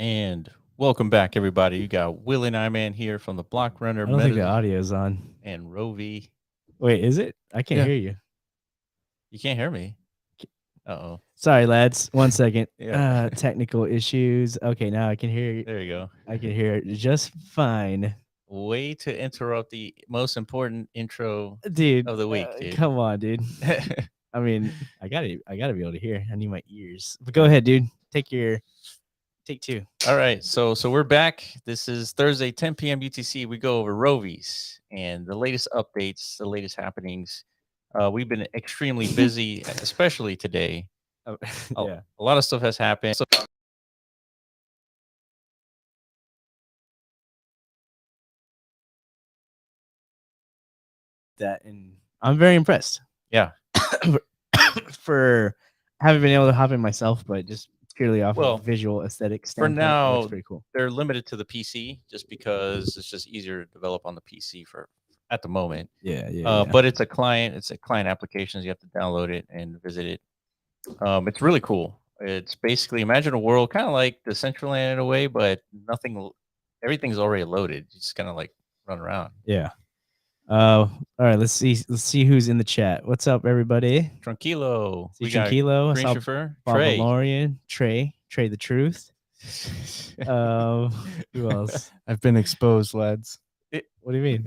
And welcome back, everybody. You got Will and I-Man here from the Block Runner. I don't think the audio's on. And Rovi. Wait, is it? I can't hear you. You can't hear me? Uh-oh. Sorry, lads. 1 second. Yeah. Technical issues. Okay, now I can hear you. There you go. I can hear it just fine. Way to interrupt the most important intro Dude, of the week, dude. Come on, dude. I mean, I gotta be able to hear. I need my ears. But go ahead, dude. Take two. All right, so we're back. This is Thursday, 10 p.m. UTC. We go over Rovi's and the latest updates, the latest happenings. We've been extremely busy, especially today. Yeah. A lot of stuff has happened. So that, and I'm very impressed. Yeah. For having been able to hop in myself, but just purely off of visual aesthetics. For now, that's pretty cool. They're limited to the PC just because it's just easier to develop on the PC at the moment. Yeah. But it's a client. It's a client application. You have to download it and visit it. It's really cool. It's basically imagine a world kind of like the Decentraland in a way, but everything's already loaded. You just kind of like run around. Yeah. All right. Let's see who's in the chat. What's up, everybody? Tranquilo. We got Tranquilo. Green Chauffeur. Trey. Valorian. Trey the Truth. Who else? I've been exposed, lads. What do you mean?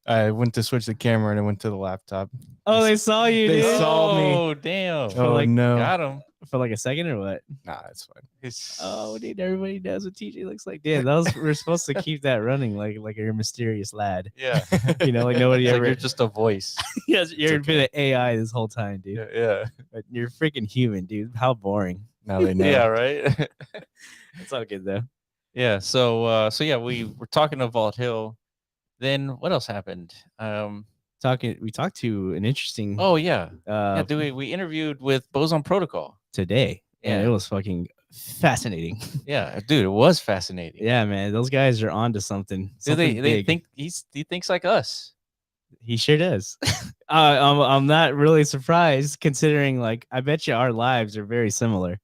I went to switch the camera and I went to the laptop. Oh, they saw you. They dude. saw me. Oh, damn. Oh, no. Got him. For like a second or what? Nah, it's fine. Oh, dude, everybody knows what TJ looks like. Damn, we're supposed to keep that running like you're a mysterious lad. Yeah. You know, like nobody ever. You're just a voice. Yes, you've been an AI this whole time, dude. Yeah. But you're freaking human, dude. How boring. Now they know. Yeah, right? It's all good, though. Yeah, so yeah, we were talking to Vault Hill. Then what else happened? We talked to an interesting. Oh yeah, we interviewed with Boson Protocol today. Yeah, it was fucking fascinating. Yeah, dude, it was fascinating. Yeah, man, those guys are onto something. They think he thinks like us. He sure does. I'm not really surprised considering, like, I bet you our lives are very similar.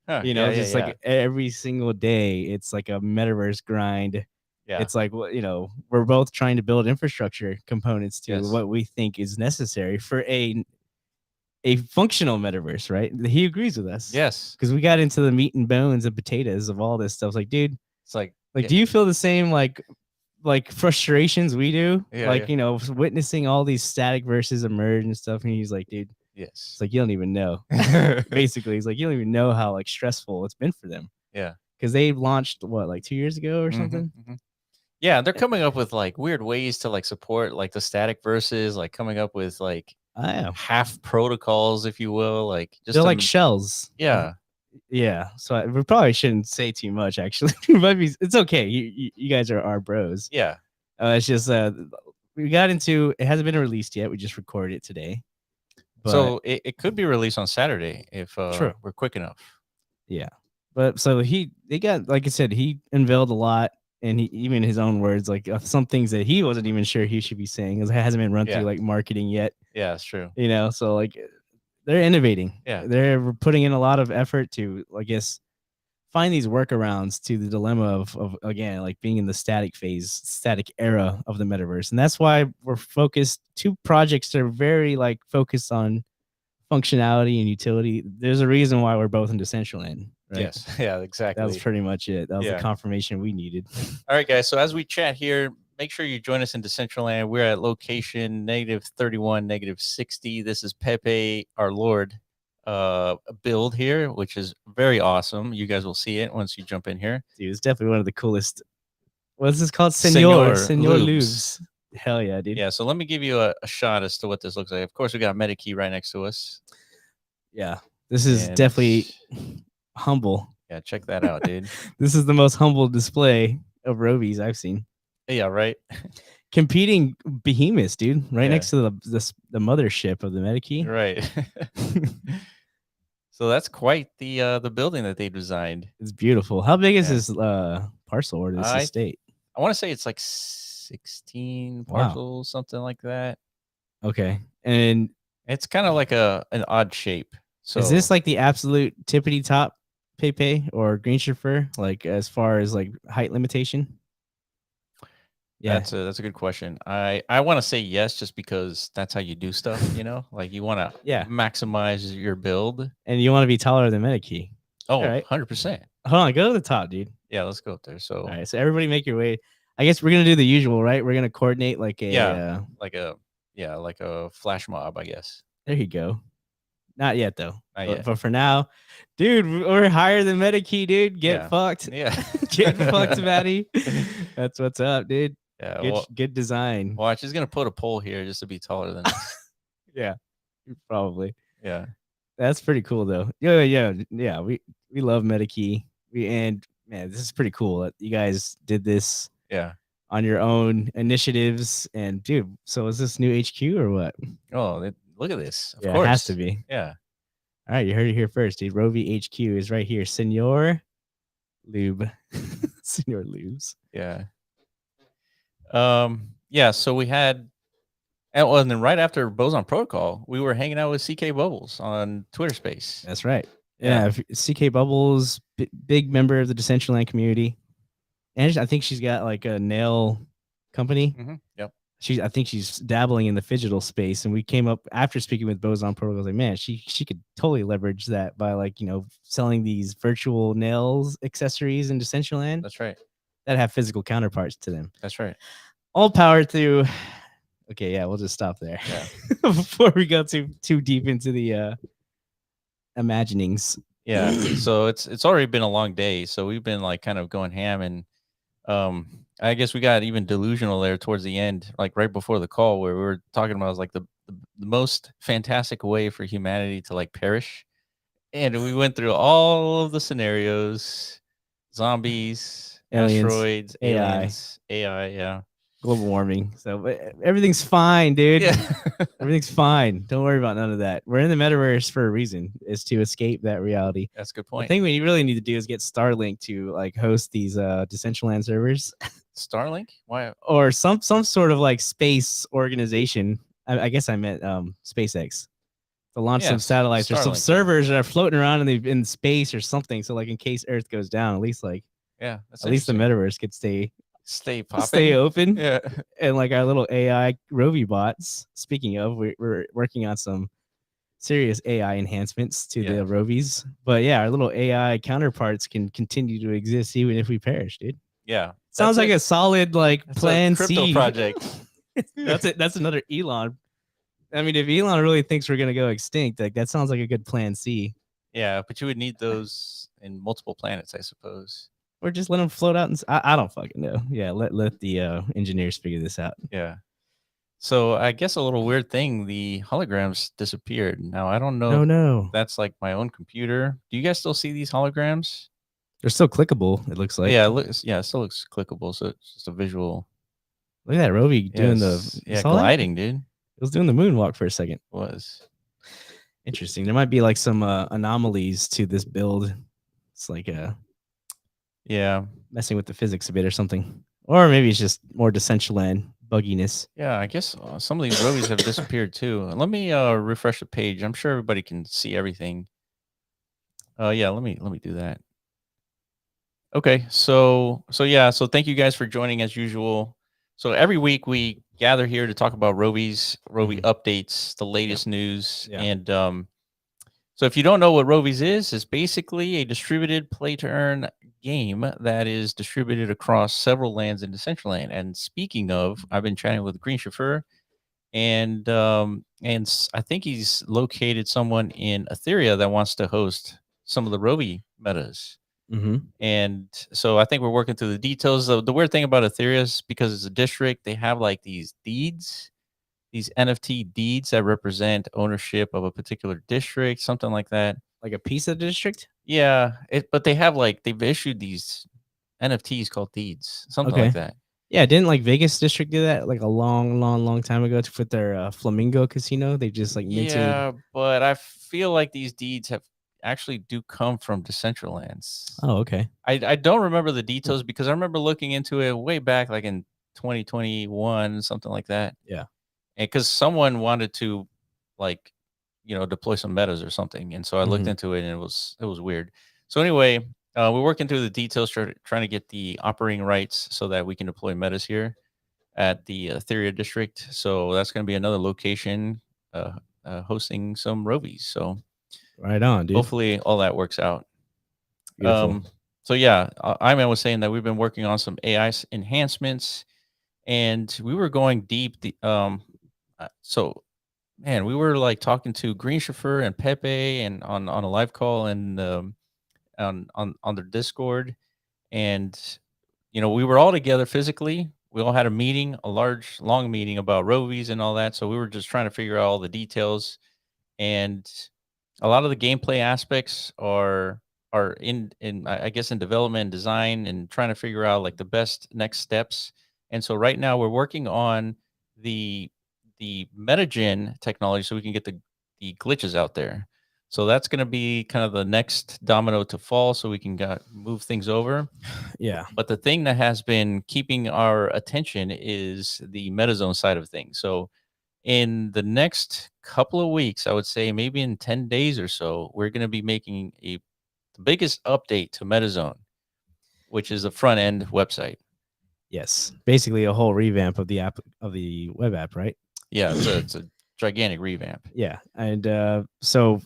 Huh, you know, like every single day, it's like a metaverse grind. Yeah. It's like, you know, we're both trying to build infrastructure components to what we think is necessary for a functional metaverse, right? He agrees with us. Yes. Because we got into the meat and bones and potatoes of all this stuff. It's like, dude, it's like do you feel the same like frustrations we do? Yeah, you know, witnessing all these static verses emerge and stuff. And he's like, dude, yes. It's like, you don't even know. Basically, he's like, you don't even know how like stressful it's been for them. Yeah. Because they launched like 2 years ago or something. Mm-hmm. Yeah, they're coming up with like weird ways to like support like the static verses, like coming up with like half protocols, if you will, like just they're like shells. Yeah, So we probably shouldn't say too much. Actually, it's okay. You guys are our bros. Yeah, it's just we got into. It hasn't been released yet. We just recorded it today. But so it could be released on Saturday if we're quick enough. Yeah, but so they got, like I said, he unveiled a lot. And he, even his own words, like some things that he wasn't even sure he should be saying, because it hasn't been run through like marketing yet. Yeah, that's true. You know, so like they're innovating. Yeah, they're putting in a lot of effort to, I guess, find these workarounds to the dilemma of again, like being in the static era of the metaverse. And that's why we're focused. 2 projects that are very like focused on functionality and utility. There's a reason why we're both in Decentraland. Right? Yes. Yeah, exactly. That was pretty much it. That was the confirmation we needed. All right, guys. So as we chat here, make sure you join us in Decentraland. We're at location -31, -60. This is Pepe, our Lord, build here, which is very awesome. You guys will see it once you jump in here. Dude, it's definitely one of the coolest. What's this called? Senor Lubes. Hell yeah, dude. Yeah. So let me give you a shot as to what this looks like. Of course, we got Medikey right next to us. Yeah. This is definitely humble. Yeah, check that out, dude. This is the most humble display of Rovies I've seen. Yeah, right. Competing behemoths, dude, right Yeah. next to the mothership of the Medikey. Right. So that's quite the building that they designed. It's beautiful. How big is Yeah. this parcel or this I estate? I want to say it's like 16 Wow. parcels, something like that. Okay. And It's kind of like an odd shape. So is this like the absolute tippity top Pepe or green chauffeur, like as far as like height limitation? Yeah. that's a good question. I want to say yes, just because that's how you do stuff. Like you want to Yeah. maximize your build. And you want to be taller than Medikey. Oh, All right. 100%. Hold on, go to the top, dude. Yeah, let's go up there. So All right, so everybody make your way. I guess we're gonna do the usual, right? We're gonna coordinate like a yeah, like a flash mob, I guess. there you go. Not yet though. Not But, yet. but for now, dude, we're higher than Medikey, dude. Get Yeah. fucked. Yeah. Get fucked, Maddie. That's what's up, dude. Yeah. Good, Well, good design. watch. He's gonna put a pole here just to be taller than us. Yeah, probably. Yeah. That's pretty cool though. Yeah. We love Medikey. And man, this is pretty cool that you guys did this Yeah. on your own initiatives. And dude, so is this new HQ or what? Oh, look at this. Of Yeah, course. it has to be. Yeah. All right, you heard it here first, dude. Rovi HQ is right here. Senor Lube. Senor Lubes. Yeah. Yeah. So we had, and then right after Boson Protocol, we were hanging out with CK Bubbles on Twitter Space. That's right. Yeah. Yeah, CK Bubbles, big member of the Decentraland community. And I think she's got like a nail company. Yep. I think she's dabbling in the digital space, and we came up after speaking with Boson Protocol. I was like, man, she could totally leverage that by like selling these virtual nails accessories in Decentraland That's right. that have physical counterparts to them. That's right. All power through. Okay, yeah, we'll just stop there. Yeah. Before we go too deep into the imaginings. Yeah. So it's already been a long day, so we've been like kind of going ham, and I guess we got even delusional there towards the end, like right before the call, where we were talking about like the most fantastic way for humanity to like perish, and we went through all of the scenarios: zombies, Aliens, asteroids, AI. aliens, AI. Yeah. Global warming. So everything's fine, dude. Yeah. Everything's fine. Don't worry about none of that. We're in the metaverse for a reason, is to escape that reality. That's a good The point. thing we really need to do is get Starlink to like host these Decentraland servers Starlink? Why? or some sort of like space organization. I guess I meant SpaceX to launch some Yes, satellites or some Starlink, yeah. servers that are floating around in space or something. So like in case Earth goes down, at least the Interesting. metaverse could stay Stay open. Yeah. And like our little AI Rovi bots. Speaking of, we're working on some serious AI enhancements to the Rovies. But yeah, our little AI counterparts can continue to exist even if we perish, dude. Yeah. Sounds like a solid like plan crypto C project. That's it. That's another Elon. I mean, if Elon really thinks we're gonna go extinct, like that sounds like a good plan C. Yeah, but you would need those in multiple planets, I suppose. Or just let them float out. And I don't fucking know. Yeah, let the engineers figure this out. Yeah. So I guess a little weird thing, the holograms disappeared. Now I don't know. No. If that's like my own computer. Do you guys still see these holograms? They're still clickable. It looks like. Yeah, it still looks clickable. So it's just a visual. Look at that Rovi doing gliding, dude. It was doing the moonwalk for a second. It was interesting. There might be like some anomalies to this build. It's like messing with the physics a bit or something, or maybe it's just more Decentraland bugginess. Yeah, I guess some of these Rovies have disappeared too. Let me refresh the page. I'm sure everybody can see everything. Yeah, let me do that. Okay, so thank you guys for joining as usual. So every week we gather here to talk about Rovi updates, the latest news, and so if you don't know what Rovies is, it's basically a distributed play-to-earn game that is distributed across several lands in Decentraland. And speaking of, I've been chatting with Green Chauffeur, and I think he's located someone in Etheria that wants to host some of the Rovi metas. Mm-hmm. And so I think we're working through the details. The weird thing about Etheria is because it's a district, they have like these deeds, these NFT deeds that represent ownership of a particular district, something like that. Like a piece of the district? Yeah, but they have like they've issued these NFTs called deeds, something Okay. like that. Yeah, didn't like Vegas district do that like a long time ago to with their Flamingo casino? They just like minted. Yeah, but I feel like these deeds have actually do come from Decentralands. Oh, okay. I don't remember the details because I remember looking into it way back, like in 2021, something like that. Yeah. And because someone wanted to, like, deploy some metas or something, and so I looked Mhm. into it, and it was weird. So anyway, we're working through the details, trying to get the operating rights so that we can deploy metas here at the Etheria district. So that's going to be another location hosting some Rovies. So Right on, dude. hopefully all that works out. Beautiful. So yeah, Iman was saying that we've been working on some AI enhancements, and we were going deep. So man, we were like talking to Green Chauffeur and Pepe, and on a live call and on their Discord, and we were all together physically. We all had a meeting, a large, long meeting about Rovies and all that. So we were just trying to figure out all the details, and a lot of the gameplay aspects are in I guess in development and design and trying to figure out like the best next steps. And so right now we're working on the metagen technology so we can get the glitches out there. So that's going to be kind of the next domino to fall so we can move things over. Yeah. But the thing that has been keeping our attention is the MetaZone side of things. So in the next couple of weeks, I would say maybe in 10 days or so, we're going to be making the biggest update to MetaZone, which is the front end website. Yes. Basically a whole revamp of the app of the web app, right? Yeah, it's a gigantic revamp. Yeah. And so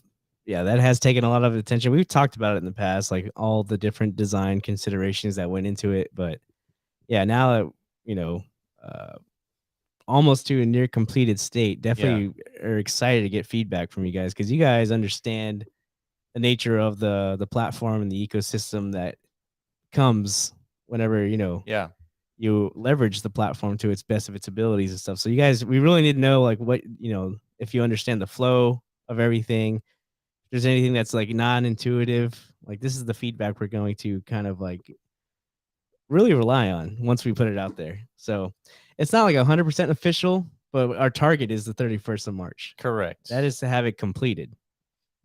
yeah, that has taken a lot of attention. We've talked about it in the past, like all the different design considerations that went into it. But yeah, now that you know, uh, almost to a near completed state, definitely are excited to get feedback from you guys because you guys understand the nature of the platform and the ecosystem that comes whenever Yeah, you leverage the platform to its best of its abilities and stuff. So you guys, we really need to know like what if you understand the flow of everything. If there's anything that's like non-intuitive, like this is the feedback we're going to kind of like really rely on once we put it out there. So it's not like 100% official, but our target is the 31st of March. correct. That is to have it completed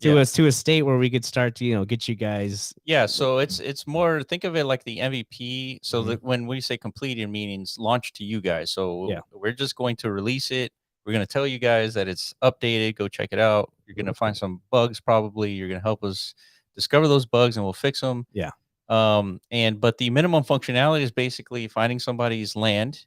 to us to a state where we could start to get you guys. Yeah, so it's more, think of it like the MVP. So Mhm. that when we say completed, means launch to you guys. So Yeah. we're just going to release it. We're going to tell you guys that it's updated. Go check it out. You're going to find some bugs probably. You're going to help us discover those bugs and we'll fix them. Yeah. But the minimum functionality is basically finding somebody's land,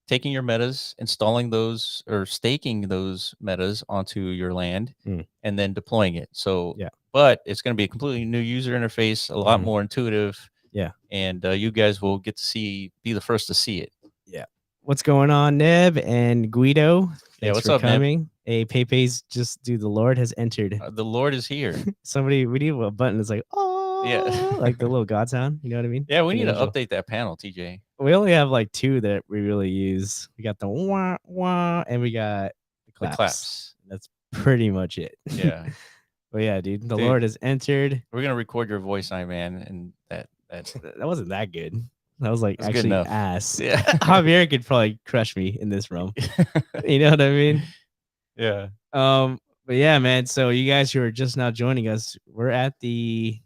taking your metas, installing those or staking those metas onto your land, and then deploying it. So, Yeah. But it's going to be a completely new user interface, a lot Mhm. more intuitive. Yeah. And you guys will get to be the first to see it. Yeah. What's going on, Neb and Guido? Thanks what's for up, Neb? coming. Hey, Pepe's just dude. The Lord has entered. The Lord is here. Somebody, we need a button that's like, oh, Yeah. like the little God sound. You know what I mean? Yeah, we An need to angel. update that panel, TJ. We only have like two that we really use. We got the wah wah, and we got the claps. The claps. That's pretty much it. Yeah. But yeah, dude, the Lord has entered. We're gonna record your voice, man, and that That wasn't that good. That was like That's good actually enough. ass. Yeah. Javier could probably crush me in this realm. You know what I mean? Yeah. But yeah, man. So you guys who are just now joining us, we're at the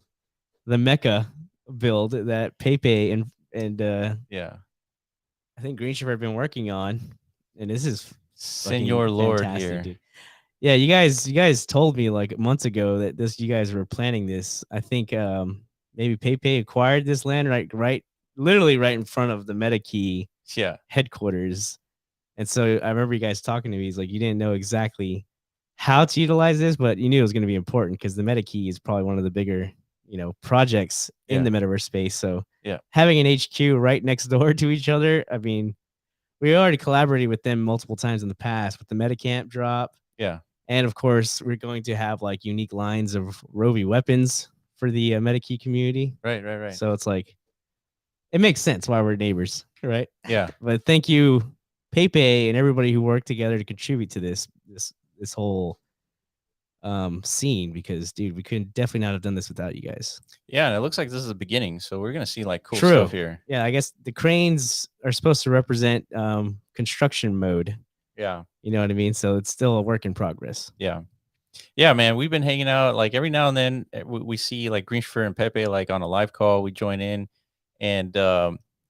Mecca build that Pepe and Yeah. I think Green Shiver have been working on, and this is Senor Lord here. dude. Yeah, you guys told me like months ago that you guys were planning this. I think maybe Pepe acquired this land literally right in front of the MetaKey headquarters. And so I remember you guys talking to me. He's like, you didn't know exactly how to utilize this, but you knew it was going to be important because the MetaKey is probably one of the bigger, projects in the metaverse space. So having an HQ right next door to each other, I mean, we already collaborated with them multiple times in the past with the MetaCamp drop. Yeah. And of course, we're going to have like unique lines of Rovi weapons for the MetaKey community. Right. So it's like, it makes sense why we're neighbors, right? Yeah. But thank you, Pepe, and everybody who worked together to contribute to this whole scene, because dude, we could definitely not have done this without you guys. Yeah, and it looks like this is the beginning, so we're gonna see like cool True. stuff here. Yeah, I guess the cranes are supposed to represent construction mode. Yeah, You know what I mean? So it's still a work in progress. yeah, yeah, man. We've been hanging out like every now and then. We see like Greensphere and Pepe like on a live call. We join in, and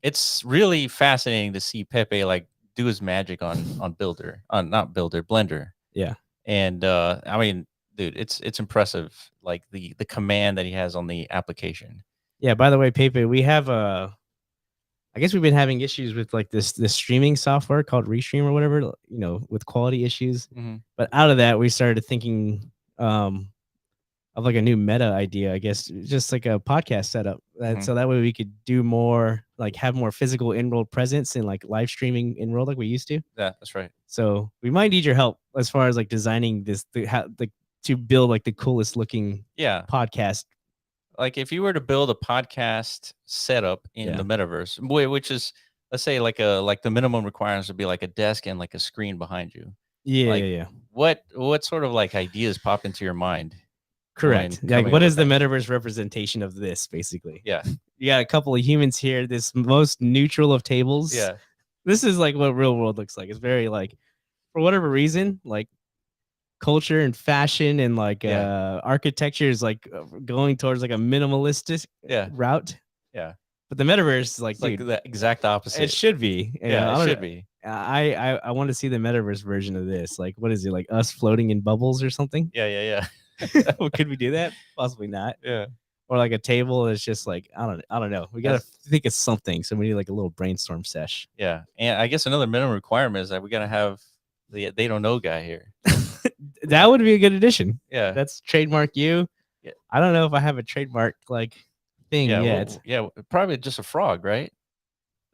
it's really fascinating to see Pepe like do his magic on Builder, on not Builder, Blender. Yeah. And I mean, dude, it's impressive. Like the command that he has on the application. Yeah. By the way, Pepe, we have I guess we've been having issues with like this streaming software called Restream or whatever, you know, with quality issues. Mhm. But out of that, we started thinking of like a new meta idea, I guess, just like a podcast setup. Mhm. So that way we could do more, like have more physical in-world presence and like live streaming in-world like we used to. Yeah, that's right. So we might need your help as far as like designing this, to build like the coolest looking Yeah, podcast. like if you were to build a podcast setup in Yeah. the metaverse, which is, let's say like the minimum requirements would be like a desk and like a screen behind you. Yeah, Like, yeah. what sort of like ideas pop into your mind? Correct. when Like, coming what up is the with that? metaverse representation of this, basically? Yeah, You got a couple of humans here, this most neutral of tables. yeah, This is like what real world looks like. It's very like, for whatever reason, like culture and fashion and like Yeah. architecture is like going towards like a minimalistic yeah, route. yeah. But the metaverse is like, It's like dude, the exact opposite. it should be. You know, Yeah, I it don't should know. be. I want to see the metaverse version of this. Like, what is it, like us floating in bubbles or something? Yeah, yeah, Well, could we do that? Possibly not. yeah. Or like a table that's just like, I don't know. We gotta think of something. So we need like a little brainstorm sesh. Yeah, and I guess another minimum requirement is that we gotta have the they don't know guy here. That would be a good addition. Yeah, That's trademark you. Yeah. I don't know if I have a trademark like thing yeah, yet. probably just a frog, right?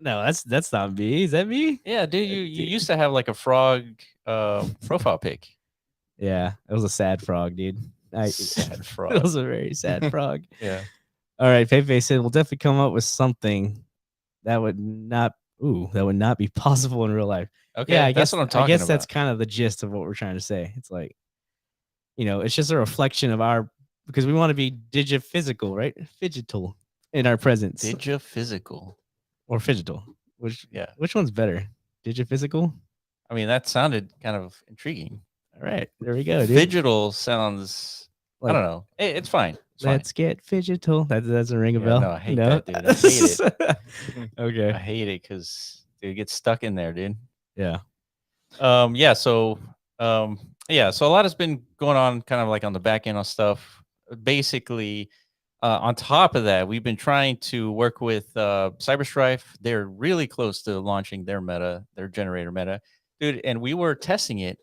No, that's not me. Is that me? Yeah, dude, you used to have like a frog profile pic. Yeah, it was a sad frog, dude. Sad It frog. was a very sad frog. Yeah. All right, Pepe said we'll definitely come up with something that would not be possible in real life. Okay. Yeah, that's what I'm talking I guess about. that's kind of the gist of what we're trying to say. It's like, you know, it's just a reflection of our, because we want to be digiphysical, right? Phygital in our presence. Digiphysical. Or phygital. Yeah. Which one's better? Digiphysical? I mean, that sounded kind of intriguing. All right, there we go, dude. Phygital sounds. Like, I don't know. It's fine. It's fine. let's get phygital. That doesn't ring a Yeah, bell. no, I hate that, dude. I hate it. Okay. I hate it because it gets stuck in there, dude. Yeah. Yeah. So so a lot has been going on kind of like on the back end of stuff. Basically, on top of that, we've been trying to work with Cyberstrife. They're really close to launching their generator meta, dude. And we were testing it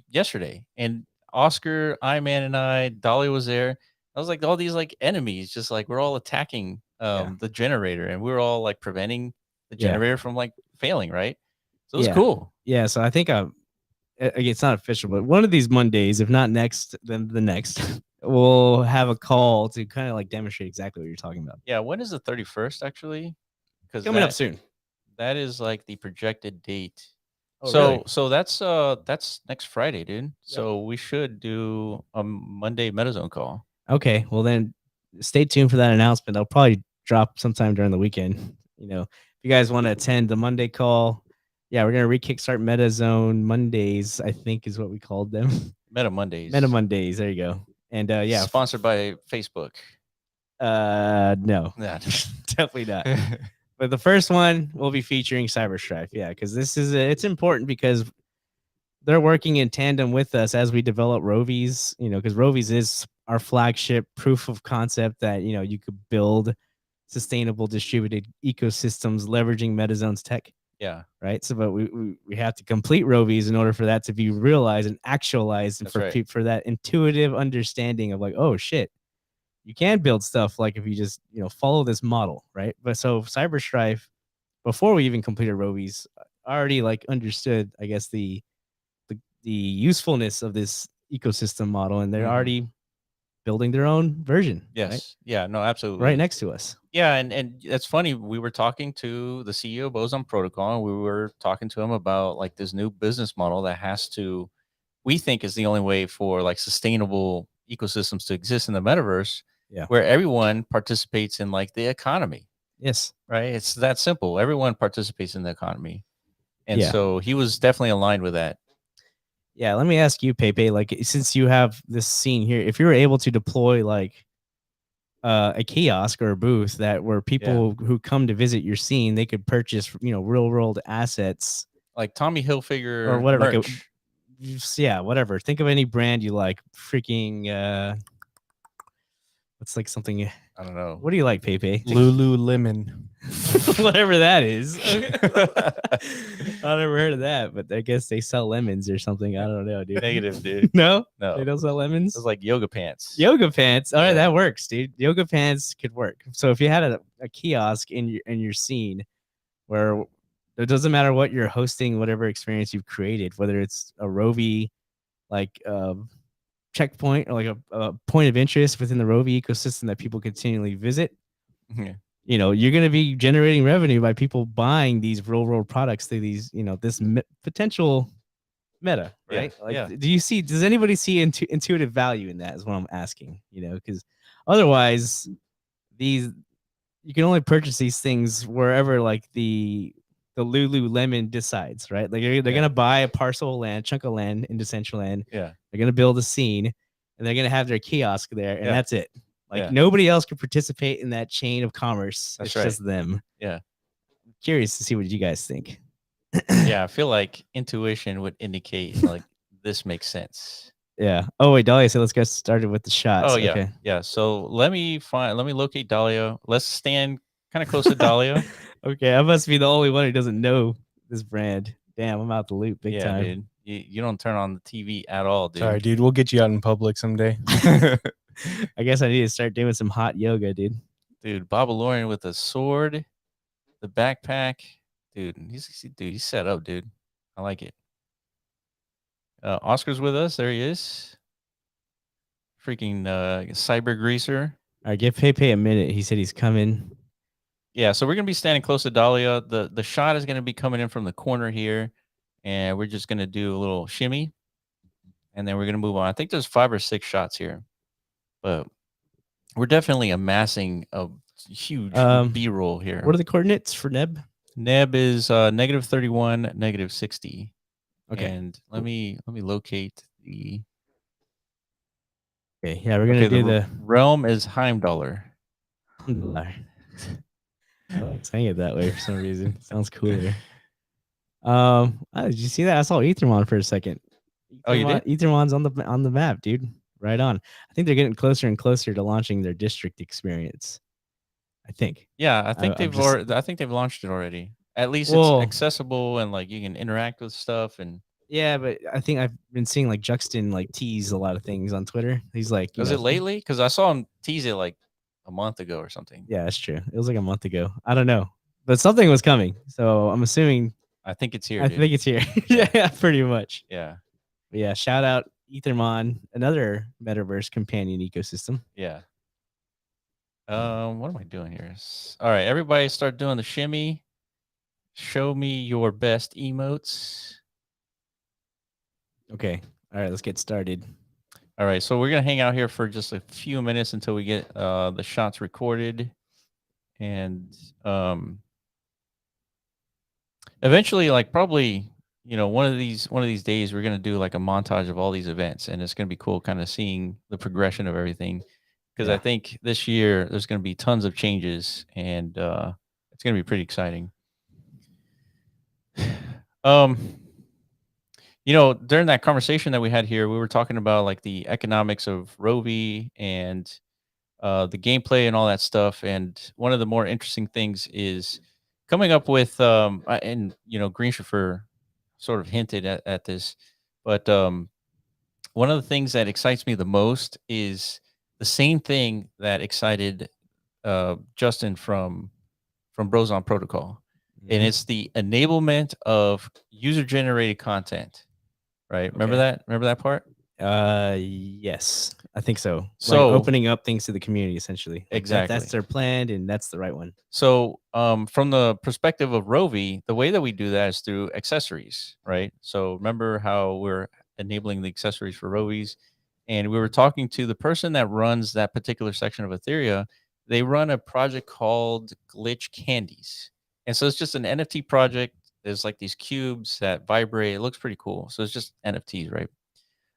yesterday. And Oscar, Iman, and I, Dolly was there. I was like all these like enemies, just like we're all attacking the generator, and we were all like preventing the generator from like failing, right? So it was cool. Yeah. So I think it's not official, but one of these Mondays, if not next, then the next, we'll have a call to kind of like demonstrate exactly what you're talking about. Yeah. When is the 31st actually? Because Coming up soon. That is like the projected date. Oh, so really? so that's next Friday, dude. So we should do a Monday MetaZone call. Okay. Well, then stay tuned for that announcement. I'll probably drop sometime during the weekend. You know, if you guys want to attend the Monday call, yeah, we're gonna re-kickstart MetaZone Mondays, I think is what we called them. Meta Mondays. Meta Mondays. There you go. And yeah, sponsored by Facebook. No, Yeah. definitely not. But the first one will be featuring Cyberstrife. Yeah, because this is it's important because they're working in tandem with us as we develop Rovi's. You know, because Rovi's is our flagship proof of concept that, you know, you could build sustainable distributed ecosystems leveraging MetaZone's tech. Yeah. Right. So, but we have to complete Rovi's in order for that to be realized and actualized, and for that intuitive understanding of like, oh shit, you can build stuff like if you just, you know, follow this model, right? But so Cyberstrife, before we even completed Rovi's, already like understood, I guess, the usefulness of this ecosystem model, and they're already building their own version. Yes. Right? Yeah. No. Absolutely. Right next to us. Yeah, and it's funny. We were talking to the CEO of Boson Protocol, and we were talking to him about like this new business model that has to we think is the only way for like sustainable ecosystems to exist in the metaverse, Yeah. where everyone participates in like the economy, Yes. right? It's that simple. Everyone participates in the economy. And Yeah. so he was definitely aligned with that. Yeah. Let me ask you, Pepe, like since you have this scene here, if you were able to deploy like a kiosk or a booth that where people who come to visit your scene, they could purchase, real world assets Like Tommy or Hilfiger whatever. Like merch. yeah, whatever. Think of any brand you like. Freaking what's like something. I don't know. What do you like, Pepe? Lululemon. Whatever that is. I never heard of that, but I guess they sell lemons or something. I don't know, dude. Negative, dude. No, No. they don't sell lemons. It's like yoga pants. Yoga pants. All right, Yeah. that works, dude. Yoga pants could work. So if you had a kiosk in your scene where it doesn't matter what you're hosting, whatever experience you've created, whether it's a Rovi like checkpoint or like a point of interest within the Rovi ecosystem that people continually visit, Yeah. you're going to be generating revenue by people buying these real world products through these, this potential meta, Yeah, right? Like, yeah. does anybody see intuitive value in that is what I'm asking, because otherwise you can only purchase these things wherever like the Lululemon decides, right? Like they're Yeah. gonna buy a parcel of land, chunk of land in Decentraland. Yeah. They're gonna build a scene, and they're gonna have their kiosk there, and Yeah. that's it. Like Yeah. nobody else can participate in that chain of commerce. That's it's right. just them. Yeah. I'm curious to see what you guys think. Yeah. I feel like intuition would indicate like this makes sense. Yeah. Oh wait, Dahlia said let's get started with the shots. Oh yeah. Okay. Yeah. So let me locate Dahlia. Let's stand kind of close to Dahlia. Okay, I must be the only one who doesn't know this brand. Damn, I'm out the loop big Yeah, time. dude. You don't turn on the TV at all, dude. Sorry, dude. We'll get you out in public someday. I guess I need to start doing some hot yoga, dude. Dude, Bob Lauren with the sword, the backpack. Dude, he's set up, dude. I like it. Oscar's with us. There he is. Freaking cyber greaser. All right, give Pepe a minute. He said he's coming. Yeah, so we're gonna be standing close to Dahlia. The shot is gonna be coming in from the corner here, and we're just gonna do a little shimmy, and then we're gonna move on. I think there's 5 or 6 shots here, but we're definitely amassing a huge B-roll here. What are the coordinates for Neb? Neb is -31, -60. Okay. And let me locate the. Okay, yeah, we're gonna do the realm is Heimdallr. I saying it that way for some reason. Sounds cooler. Did you see that? I saw Ethermon for a second. Oh, you did? Ethermon's on the map, dude. Right on. I think they're getting closer and closer to launching their district experience. I think. Yeah, I think I think they've launched it already. At least it's accessible and like you can interact with stuff and. Yeah, but I think I've been seeing like Juxton like tease a lot of things on Twitter. He's like, was it lately? Because I saw him tease it like a month ago or something. Yeah, that's true. It was like a month ago. I don't know, but something was coming. So I'm assuming. I think it's here. I think it's here. Yeah, pretty much. Yeah. But yeah. Shout out Ethermon, another metaverse companion ecosystem. Yeah. What am I doing here? All right, everybody, start doing the shimmy. Show me your best emotes. Okay. All right, let's get started. All right, so we're gonna hang out here for just a few minutes until we get the shots recorded, and eventually, like probably, one of these days, we're gonna do like a montage of all these events, and it's gonna be cool, kind of seeing the progression of everything, because I think this year there's gonna be tons of changes, and it's gonna be pretty exciting. During that conversation that we had here, we were talking about like the economics of Rovi and the gameplay and all that stuff. And one of the more interesting things is coming up with, and Greenshiffer sort of hinted at this, but one of the things that excites me the most is the same thing that excited Justin from Brozon Protocol. And it's the enablement of user-generated content, right? Remember that? Remember that part? Yes, I think so. So like opening up things to the community, essentially. Like exactly. That's their plan, and that's the right one. So, from the perspective of Rovi, the way that we do that is through accessories, right? So remember how we're enabling the accessories for Rovies. And we were talking to the person that runs that particular section of Ethereum. They run a project called Glitch Candies. And so it's just an NFT project. There's like these cubes that vibrate. It looks pretty cool. So it's just NFTs, right?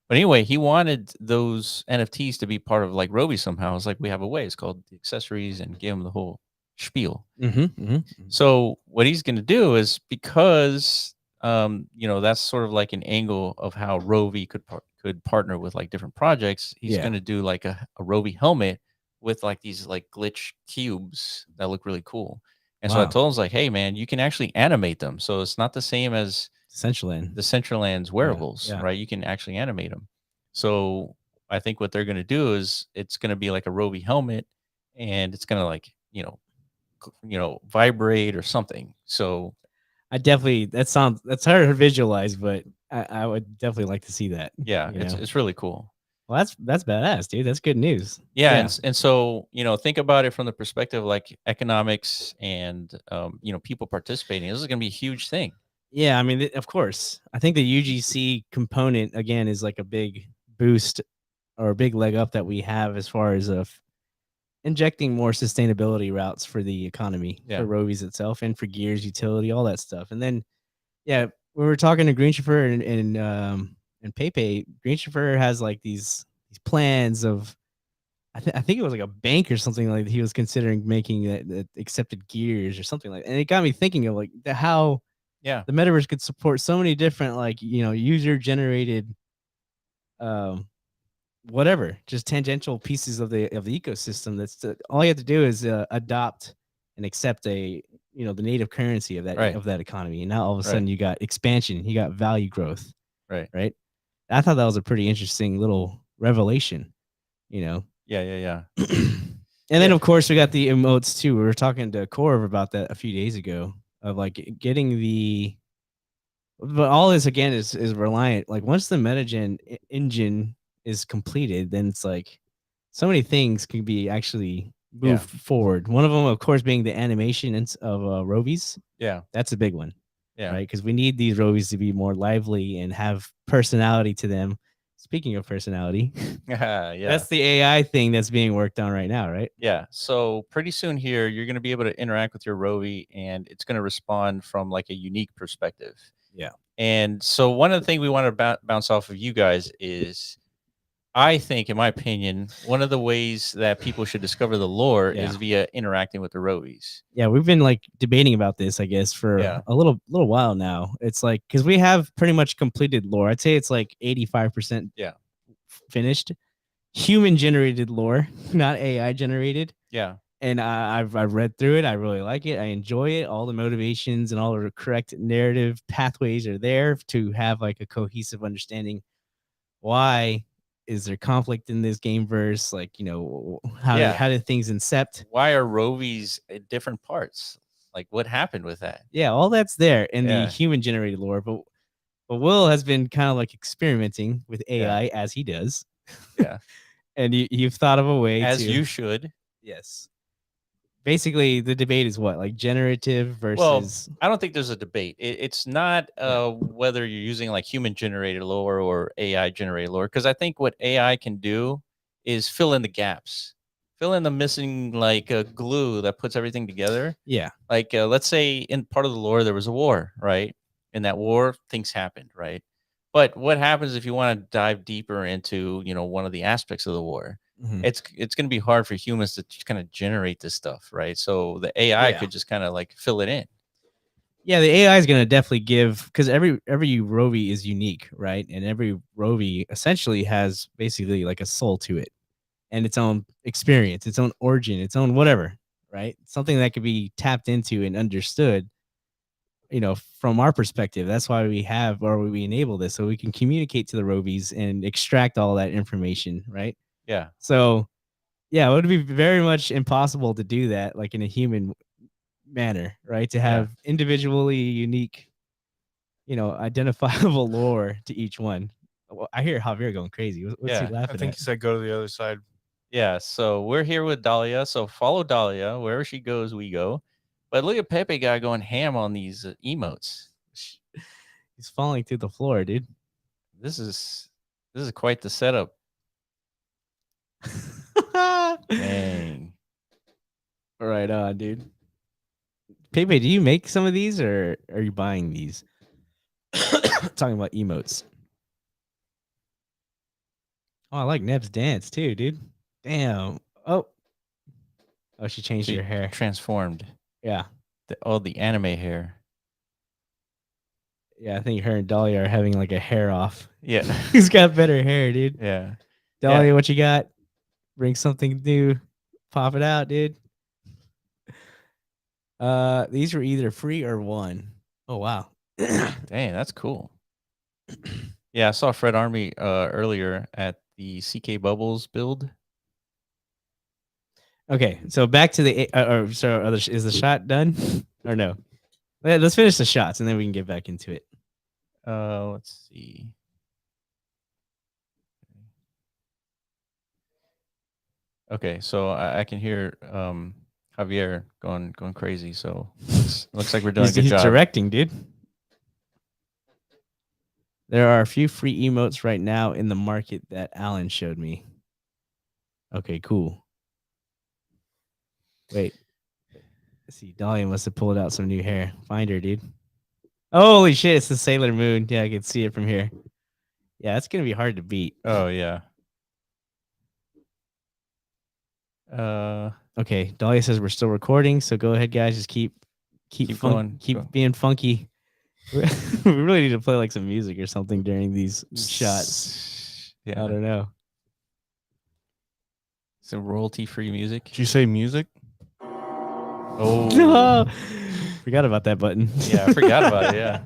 But anyway, he wanted those NFTs to be part of like Rovi somehow. It's like we have a way. It's called the accessories and give him the whole spiel. So what he's going to do is because that's sort of like an angle of how Rovi could partner with like different projects. He's Yeah. going to do like a Rovi helmet with like these like glitch cubes that look really cool. And so I Wow. told him, I was like, hey man, you can actually animate them. So it's not the same as Essentially. the Centraland's wearables, yeah. right? You can actually animate them. So I think what they're going to do is it's going to be like a Rovi helmet, and it's going to like vibrate or something. So I definitely that's hard to visualize, but I would definitely like to see that. yeah, you know? it's really cool. Well, that's badass, dude. That's good news. Yeah, and so think about it from the perspective of like economics and people participating. This is going to be a huge thing. Yeah, I mean, of course. I think the UGC component again is like a big boost or a big leg up that we have as far as injecting more sustainability routes for the economy, Yeah. for Rovies itself, and for gears, utility, all that stuff. And then, yeah, we were talking to Green Chauffeur and Pepe. Green Chauffeur has like these plans of, I think it was like a bank or something, like he was considering making that accepted gears or something like that. And it got me thinking of like how Yeah. the metaverse could support so many different like user generated whatever, just tangential pieces of the ecosystem. That's all you have to do is adopt and accept the native currency of that Right. of that economy, and now all of a Right. sudden you got expansion, you got value growth. Right. I thought that was a pretty interesting little revelation. Yeah. And then of course we got the emotes too. We were talking to Corv about that a few days ago of like getting but all this again is reliant, like once the MetaGen engine is completed, then it's like so many things can be actually moved forward. One of them, of course, being the animation of Rovies. Yeah. That's a big one. Yeah. Right. Because we need these Rovies to be more lively and have personality to them. Speaking of personality, yeah. that's the AI thing that's being worked on right now, right? Yeah. So pretty soon here, you're going to be able to interact with your Rovi, and it's going to respond from like a unique perspective. Yeah. And so one of the things we want to bounce off of you guys is, I think, in my opinion, one of the ways that people should discover the lore is via interacting with the Rovies. Yeah, we've been like debating about this, I guess, for a little while now. It's like because we have pretty much completed lore. I'd say it's like 85% finished. Human generated lore, not AI generated. Yeah. And I've read through it. I really like it. I enjoy it. All the motivations and all the correct narrative pathways are there to have like a cohesive understanding. Why is there conflict in this game verse? Like, how did things incept? Why are Rovies at different parts? Like, what happened with that? Yeah, all that's there in the human generated lore. But Will has been kind of like experimenting with AI as he does. Yeah. And you've thought of a way as you should. Yes. Basically, the debate is what, like generative versus. Well, I don't think there's a debate. It's not whether you're using like human generated lore or AI generated lore, because I think what AI can do is fill in the gaps, fill in the missing like glue that puts everything together. Yeah. Like let's say in part of the lore there was a war, right? In that war, things happened, right? But what happens if you want to dive deeper into one of the aspects of the war? Mm-hmm. It's going to be hard for humans to kind of generate this stuff, right? So the AI could just kind of like fill it in. Yeah, the AI is going to definitely give, because every Rovi is unique, right? And every Rovi essentially has basically like a soul to it and its own experience, its own origin, its own whatever, right? Something that could be tapped into and understood, from our perspective. That's why we enable this, so we can communicate to the Rovies and extract all that information, right? Yeah. So, yeah, it would be very much impossible to do that like in a human manner, right? To have individually unique, identifiable lore to each one. Well, I hear Javier going crazy. What's he laughing at? I think he said go to the other side. Yeah, so we're here with Dahlia. So follow Dahlia. Wherever she goes, we go. But look at Pepe guy going ham on these emotes. He's falling through the floor, dude. This is quite the setup. Dang. Right on, dude. Pepe, do you make some of these or are you buying these? Talking about emotes. Oh, I like Neb's dance too, dude. Damn. Oh, she changed She her hair. transformed. Yeah. The anime hair. Yeah, I think her and Dahlia are having like a hair off. Yeah. Who's got better hair, dude? Yeah. Dahlia, what you got? Bring something new. Pop it out, dude. These were either free or won. Oh wow. Dang, that's cool. Yeah, I saw Fred Army earlier at the CK Bubbles build. Okay, so back to the is the shot done or no? Let's finish the shots and then we can get back into it. Let's see. Okay, so I can hear Javier going crazy. So looks like we're doing a good He's job. directing, dude. There are a few free emotes right now in the market that Alan showed me. Okay, cool. Wait. Let's see, Dahlia must have pulled out some new hair. Find her, dude. Holy shit, it's the Sailor Moon. Yeah, I can see it from here. Yeah, it's gonna be hard to beat. Oh yeah. Okay, Dahlia says we're still recording, so go ahead, guys. Just keep going. keep being funky. We really need to play like some music or something during these shots. Yeah. I don't know. Some royalty-free music. Did you say music? Oh. No. Forgot about that button. Yeah, I forgot about it. Yeah.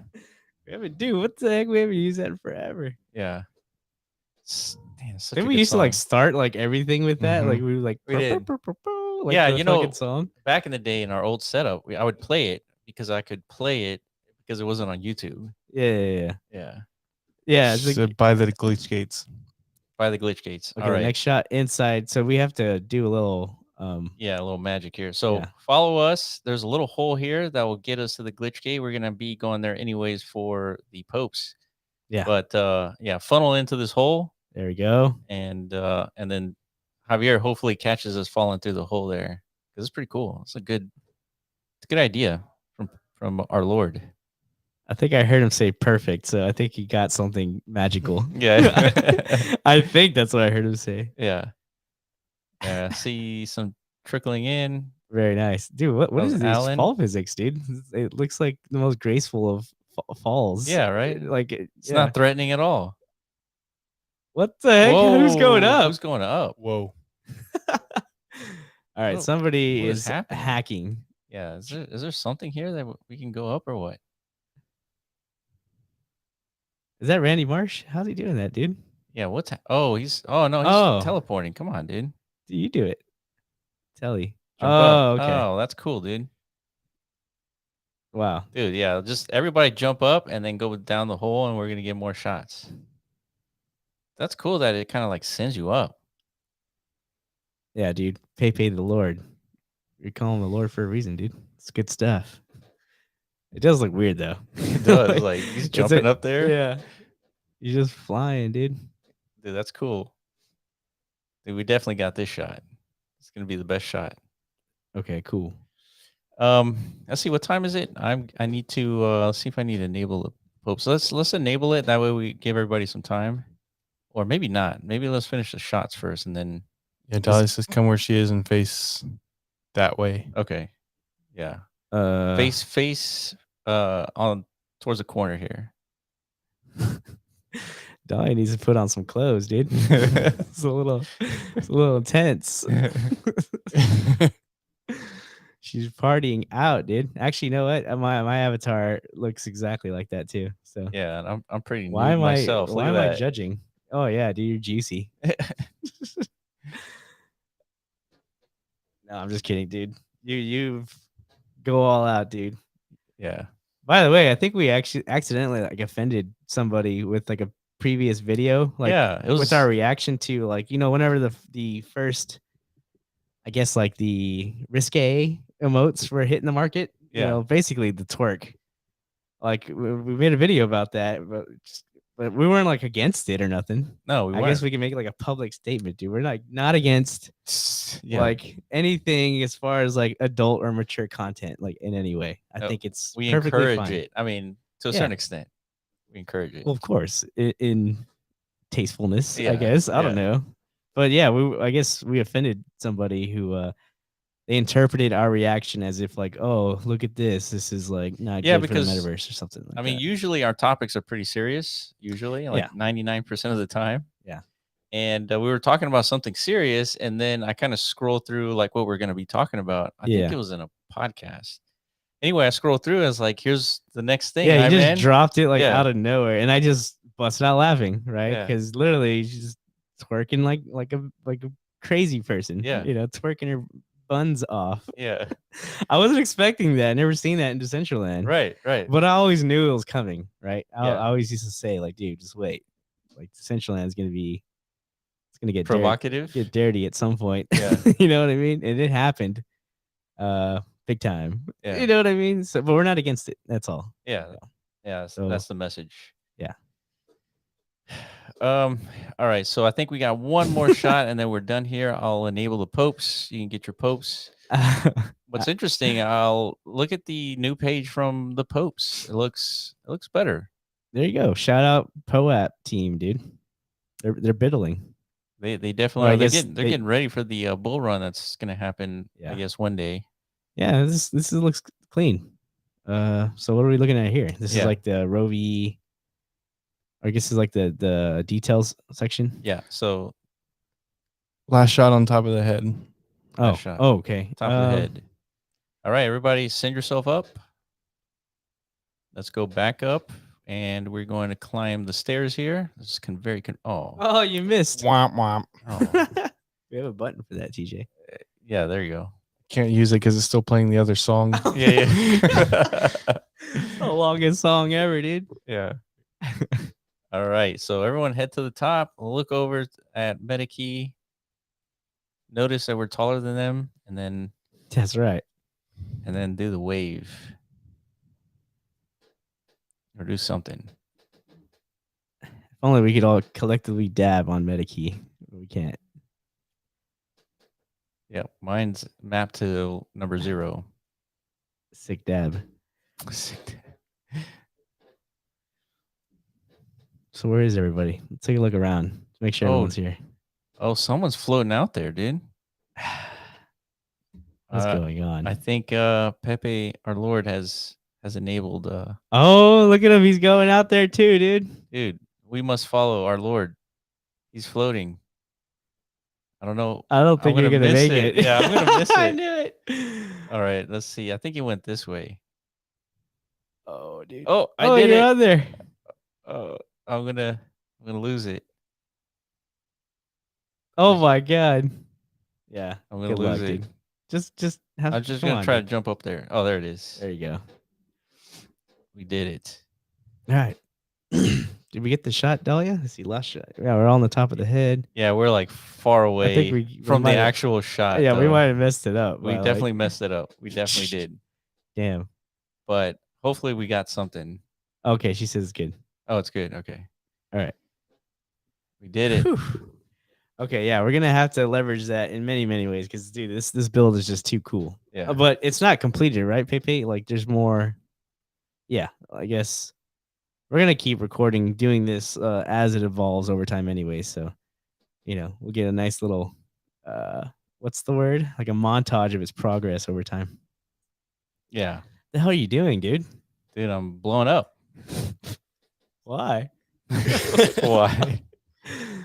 We haven't, dude, what the heck? We haven't used that in forever. Yeah. Damn, such Then a we good used to like song. start like everything with that. Mhm. Like we were like, We did. like Yeah, the you know, fucking song. Back in the day in our old setup, I would play it because I could play it because it wasn't on YouTube. Yeah. Yeah. It's like, So buy the glitch gates. By the glitch gates. okay, All right. next shot inside. So we have to do a little Yeah, a little magic here. So Yeah. follow us. There's a little hole here that will get us to the glitch gate. We're gonna be going there anyways for the popes. Yeah. But yeah, funnel into this hole There we go. and then Javier hopefully catches us falling through the hole there. Because it's pretty cool. It's a good idea from our Lord. I think I heard him say perfect, so I think he got something magical. Yeah. I think that's what I heard him say. Yeah. See some trickling in. Very nice, dude. What That is was these Alan. fall physics, dude? It looks like the most graceful of falls. Yeah, right? Like It's not threatening at all. What the heck? Who's going Whoa, up? Who's going up? Whoa. All right, What- somebody what is is happening? hacking. Yeah, is there something here that we can go up or what? Is that Randy Marsh? How's he doing that, dude? Yeah, what's no, he's Oh. teleporting. Come on, dude. You do it. Telly. Jump up. Okay. Oh, that's cool, dude. Wow. Dude, yeah, just everybody jump up and then go down the hole and we're gonna get more shots. That's cool that it kind of like sends you up. Yeah, dude. Pepe the Lord. You're calling the Lord for a reason, dude. It's good stuff. It does look weird though. It does. Like he's jumping up there. Yeah. You're just flying, dude. Dude, that's cool. Dude, we definitely got this shot. It's gonna be the best shot. Okay, cool. Let's see, what time is it? I need to see if I need to enable the Pope. So let's enable it. That way we give everybody some time. Or maybe not. Maybe let's finish the shots first and then Yeah, Dahlia says come where she is and face that way. okay. Yeah. Uh Face on towards the corner here. Dahlia needs to put on some clothes, dude. It's a little intense. She's partying out, dude. Actually, you know what? My avatar looks exactly like that too. So Yeah, and I'm pretty why nude am myself. I Look why at am I that. judging? Oh yeah, dude, you're juicy. No, I'm just kidding, dude. You go all out, dude. Yeah. By the way, I think we actually accidentally like offended somebody with like a previous video, like Yeah, it was with our reaction to like, you know, whenever the first, I guess like the risque emotes were hitting the market, you Yeah. know, basically the twerk. Like we made a video about that, but But we weren't like against it or nothing. No, we I weren't. guess we can make like a public statement, dude. We're not against Yeah. like anything as far as like adult or mature content, like in any way. I No, think it's we perfectly encourage fine. it. I mean, to a Yeah. certain extent, we encourage it. Well, of course, in tastefulness, I Yeah, guess. I don't yeah. know. But yeah, I guess we offended somebody who they interpreted our reaction as if like, oh, look at this. This is like not Yeah, good for the because, metaverse or something like I mean, that. usually our topics are pretty serious, usually like Yeah. 99% of the time. Yeah. And we were talking about something serious, and then I kind of scroll through like what we're going to be talking about. I think Yeah. it was in a podcast. Anyway, I scroll through. I was like, "Here's the next thing." Yeah, you Hi, just man. dropped it like Yeah. out of nowhere, and I just busted out laughing, right? Yeah. Because literally, she's just twerking like a crazy person. Yeah. You know, twerking her buns off. Yeah. I wasn't expecting that. Never seen that in Decentraland. Right. Right. But I always knew it was coming, right? I Yeah. always used to say, like, dude, just wait. Like Decentraland is gonna get Provocative. get dirty at some point. Yeah. You know what I mean? And it happened. Big time. Yeah. You know what I mean? So, but we're not against it. That's all. Yeah. Yeah. So- That's the message. Yeah. All right. So I think we got one more shot, and then we're done here. I'll enable the popes. You can get your popes. What's interesting, I'll look at the new page from the popes. It looks better. There you go. Shout out POAP team, dude. They're biddling. They definitely Well, I are. They're guess getting, they're getting ready for the bull run that's going to happen. Yeah. I guess one day. Yeah, this looks clean. So what are we looking at here? This Yeah. is like the Rovi. I guess it's like the details section. Yeah. So Last shot on top of the head. Oh, shot. oh, okay. top of the head. All right, everybody, send yourself up. Let's go back up, and we're going to climb the stairs here. This is Oh, you missed. Womp womp. oh. We have a button for that, TJ. Yeah, there you go. Can't use it because it's still playing the other song. Yeah. The longest song ever, dude. Yeah. All right. So everyone head to the top. Look over at MetaKey. Notice that we're taller than them, and then That's right. do the wave. Or do something. If only we could all collectively dab on MetaKey. We can't. Yeah. Mine's mapped to number 0. Sick dab. So where is everybody? Let's take a look around. Let's make sure everyone's here. Oh, someone's floating out there, dude. What's going on? I think Pepe, our Lord, has enabled. Oh, look at him. He's going out there too, dude. Dude, we must follow our Lord. He's floating. I don't know. I don't think you're going to miss make it. Yeah, I'm going to miss I it. knew it. All right, let's see. I think he went this way. Oh, dude. Oh, I Oh, did you're it. on there. Oh, I'm gonna lose it. Oh my god. Yeah. I'm gonna Good lose luck, it. dude. Just have. I'm just come gonna on, try to dude. jump up there. Oh, there it is. There you go. We did it. All right. Did we get the shot, Dahlia? Let's see, last shot. Yeah, we're all on the top of the head. Yeah, we're like far away think we from the might have- actual shot. Yeah, we though. might have messed it up. We by, definitely like, messed it up. We definitely did. Damn. But hopefully we got something. Okay, she says it's good. Oh, it's good. Okay. All right. We did it. Whew. Okay, yeah, we're gonna have to leverage that in many, many ways because, dude, this build is just too cool. Yeah. But it's not completed, right, Pepe? Like, there's more. Yeah, I guess we're gonna keep recording, doing this as it evolves over time, anyway. So, we'll get a nice little, what's the word? Like a montage of its progress over time. Yeah. The hell are you doing, dude? Dude, I'm blowing up. Why? Why?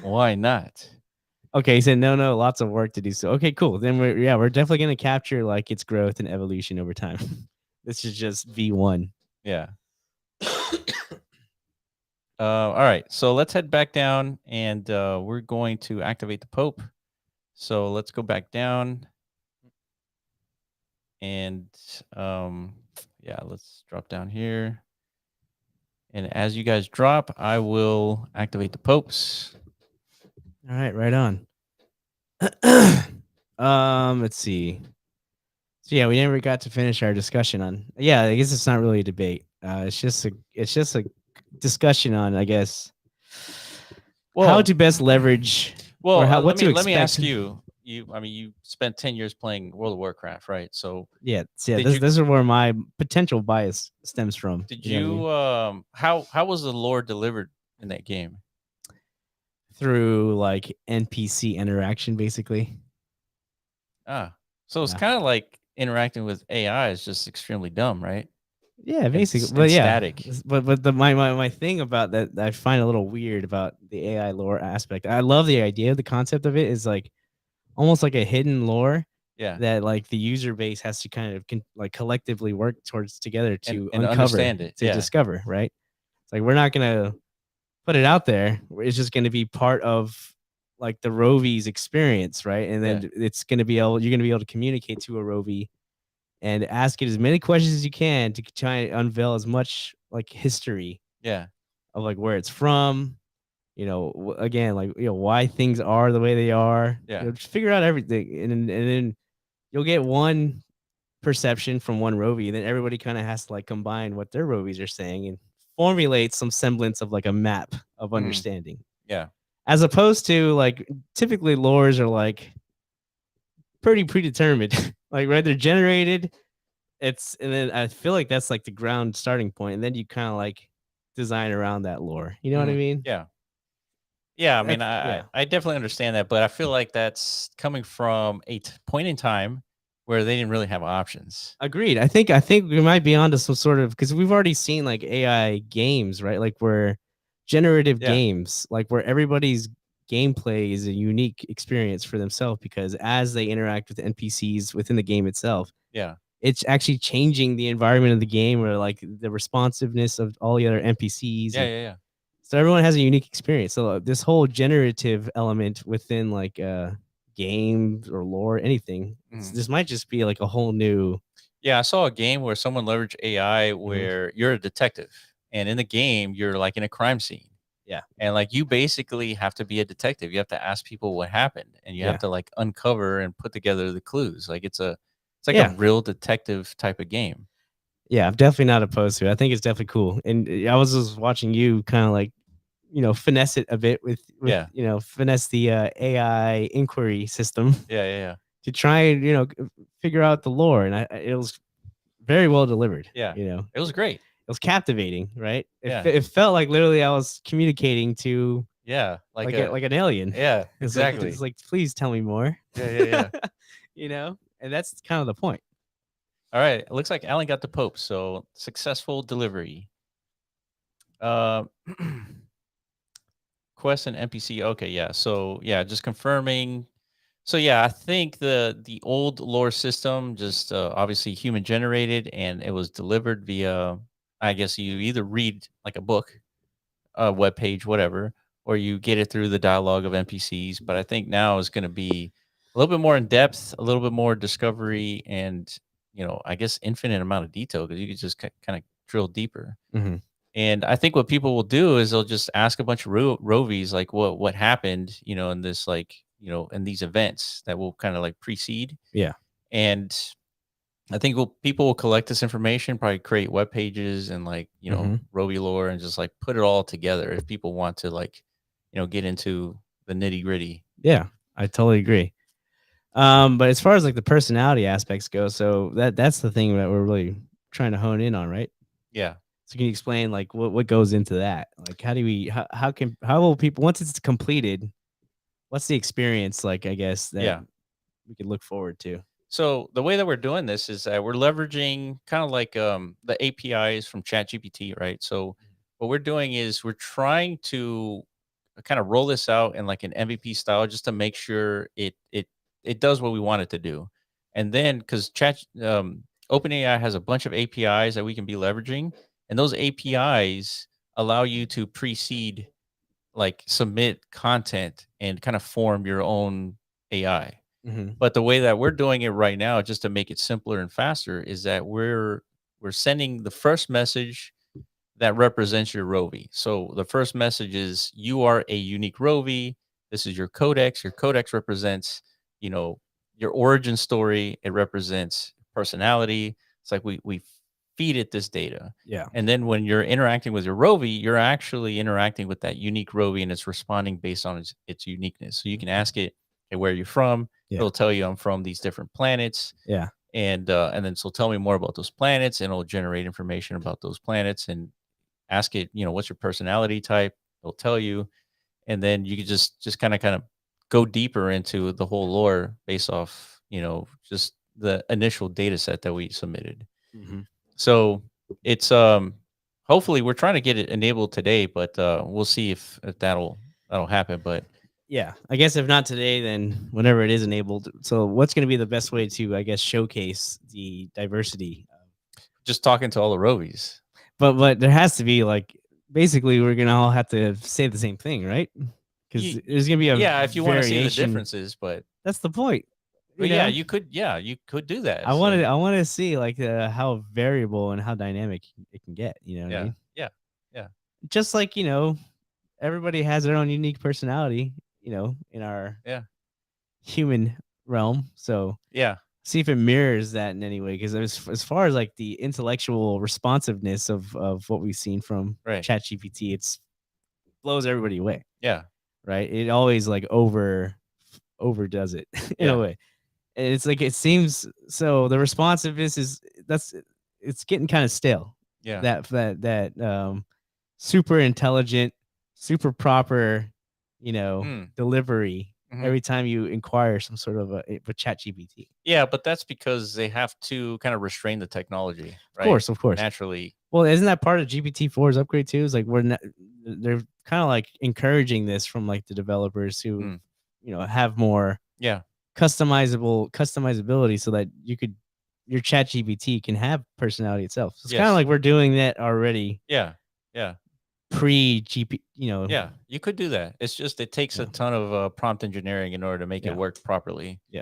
Why not? Okay, he said no, lots of work to do. So okay, cool. Then we're definitely gonna capture like its growth and evolution over time. This is just V1. Yeah. All right. So let's head back down, and we're going to activate the Pope. So let's go back down. And yeah, let's drop down here. And as you guys drop, I will activate the popes. All right, right on. Let's see. So yeah, we never got to finish our discussion on. Yeah, I guess it's not really a debate. It's just a discussion on, I guess, how to best leverage Well, or how let what to me ask expect. you. I mean, you spent 10 years playing World of Warcraft, right? So Yeah, did you this is where my potential bias stems from. did You know what I mean? you how was the lore delivered in that game? Through like NPC interaction, basically. Ah, so it's Yeah. kind of like interacting with AI is just extremely dumb, right? Yeah, basically. And But yeah, static. but my thing about that I find a little weird about the AI lore aspect. I love the idea, the concept of it is like almost like a hidden lore Yeah, that like the user base has to kind of like collectively work towards together to and uncover, understand it. to Yeah, discover, right? It's like we're not gonna put it out there. It's just gonna be part of like the Rovi's experience, right? And yeah, then it's gonna be able you're gonna be able to communicate to a Rovi and ask it as many questions as you can to try and unveil as much like history yeah, of like where it's from, again, like why things are the way they are. yeah, Just figure out everything, and then you'll get one perception from one Rovi, and then everybody kind of has to like combine what their Rovies are saying and formulate some semblance of like a map of mm, understanding. yeah, As opposed to like typically lores are like pretty predetermined, like right, they're generated. And then I feel like that's like the ground starting point, and then you kind of like design around that lore. You know what I mean? yeah. Yeah, I mean, That's yeah. I definitely understand that, but I feel like that's coming from a point in time where they didn't really have options. Agreed. I think we might be onto some sort of, because we've already seen like AI games, right? Like where generative Yeah, games, like where everybody's gameplay is a unique experience for themselves because as they interact with NPCs within the game itself, yeah, it's actually changing the environment of the game or like the responsiveness of all the other NPCs. yeah, And yeah, yeah. so everyone has a unique experience. So this whole generative element within like games or lore, anything, Mhm. this might just be like a whole new. Yeah, I saw a game where someone leveraged AI Mhm. where you're a detective, and in the game you're like in a crime scene, Yeah. and like you basically have to be a detective. You have to ask people what happened, and you have Yeah. to like uncover and put together the clues. Like it's like a Yeah. real detective type of game. Yeah. I'm definitely not opposed to it. I think it's definitely cool. And I was just watching you kind of like, finesse it a bit with, Yeah, finesse the AI inquiry system yeah, yeah, yeah, to try and, figure out the lore. And it was very well delivered. yeah. It was It great. was captivating, right? Yeah, It felt like literally I was communicating to yeah, like an alien. yeah, It's exactly. like, please tell me more. Yeah, yeah, yeah. And that's kind of the point. All right. It looks like Alan got the Pope, so successful delivery. Uh, quest and NPC. Okay, yeah. So yeah, just confirming. So yeah, I think the old lore system just obviously human generated, and it was delivered via. I guess you either read like a book, a web page, whatever, or you get it through the dialogue of NPCs. But I think now is going to be a little bit more in depth, a little bit more discovery, and I guess infinite amount of detail because you could just kind of drill deeper. Mm-hmm. And I think what people will do is they'll just ask a bunch of rovies like what happened, in this like in these events that will kind of like precede. Yeah. And I think people will collect this information, probably create web pages and like Mm-hmm. Rovi lore and just like put it all together if people want to like get into the nitty gritty. Yeah, I totally agree. But as far as like the personality aspects go, so that's the thing that we're really trying to hone in on, right? Yeah, So can you explain like what goes into that? Like how will people once it's completed, what's the experience like, I guess, that yeah. we could look forward to? So the way that we're doing this is that we're leveraging kind of like the APIs from ChatGPT, right? So what we're doing is we're trying to kind of roll this out in like an MVP style just to make sure it does what we want it to do. And then because OpenAI has a bunch of APIs that we can be leveraging, and those APIs allow you to precede like submit content and kind of form your own AI. Mm-hmm. But the way that we're doing it right now, just to make it simpler and faster, is that we're sending the first message that represents your Rovi. So the first message is you are a unique Rovi. This is your codex. Your codex represents, you know, your origin story. It represents personality. It's like we feed it this data. Yeah. And then when you're interacting with your Rovi, you're actually interacting with that unique Rovi, and it's responding based on its uniqueness. So you can ask it, "Hey, where are you from?" Yeah. It'll tell you I'm from these different planets. Yeah. And then so tell me more about those planets, and it'll generate information about those planets. And ask it, what's your personality type? It'll tell you, and then you can just kind of go deeper into the whole lore based off, just the initial data set that we submitted. Mm-hmm. So it's hopefully we're trying to get it enabled today, but we'll see if that'll happen. But Yeah, I guess if not today, then whenever it is enabled. So, what's going to be the best way to, I guess, showcase the diversity? just talking to all the Rovies. But there has to be like basically we're gonna all have to say the same thing, right? Because there's gonna be a if you want to see the variation. differences, but That's the point. But you could do that. I want to see like how variable and how dynamic it can get. You know what I mean? Yeah. Just like everybody has their own unique personality. In our human realm. So yeah, see if it mirrors that in any way. Because as far as like the intellectual responsiveness of what we've seen from ChatGPT, it's blows everybody away. Yeah. Right. It always like overdoes it in a way. And it's like it seems so the responsiveness it's getting kind of stale. Yeah. That super intelligent, super proper, delivery every time you inquire some sort of a ChatGPT. Yeah, but that's because they have to kind of restrain the technology, right? Of course. Naturally. Well, isn't that part of GPT-4's upgrade too? It's like they're kind of like encouraging this from like the developers who have more customizability so that your ChatGPT can have personality itself. So it's kind of like we're doing that already. Yeah. Pre-GP, Yeah, you could do that. It's just it takes a ton of prompt engineering in order to make it work properly. Yeah.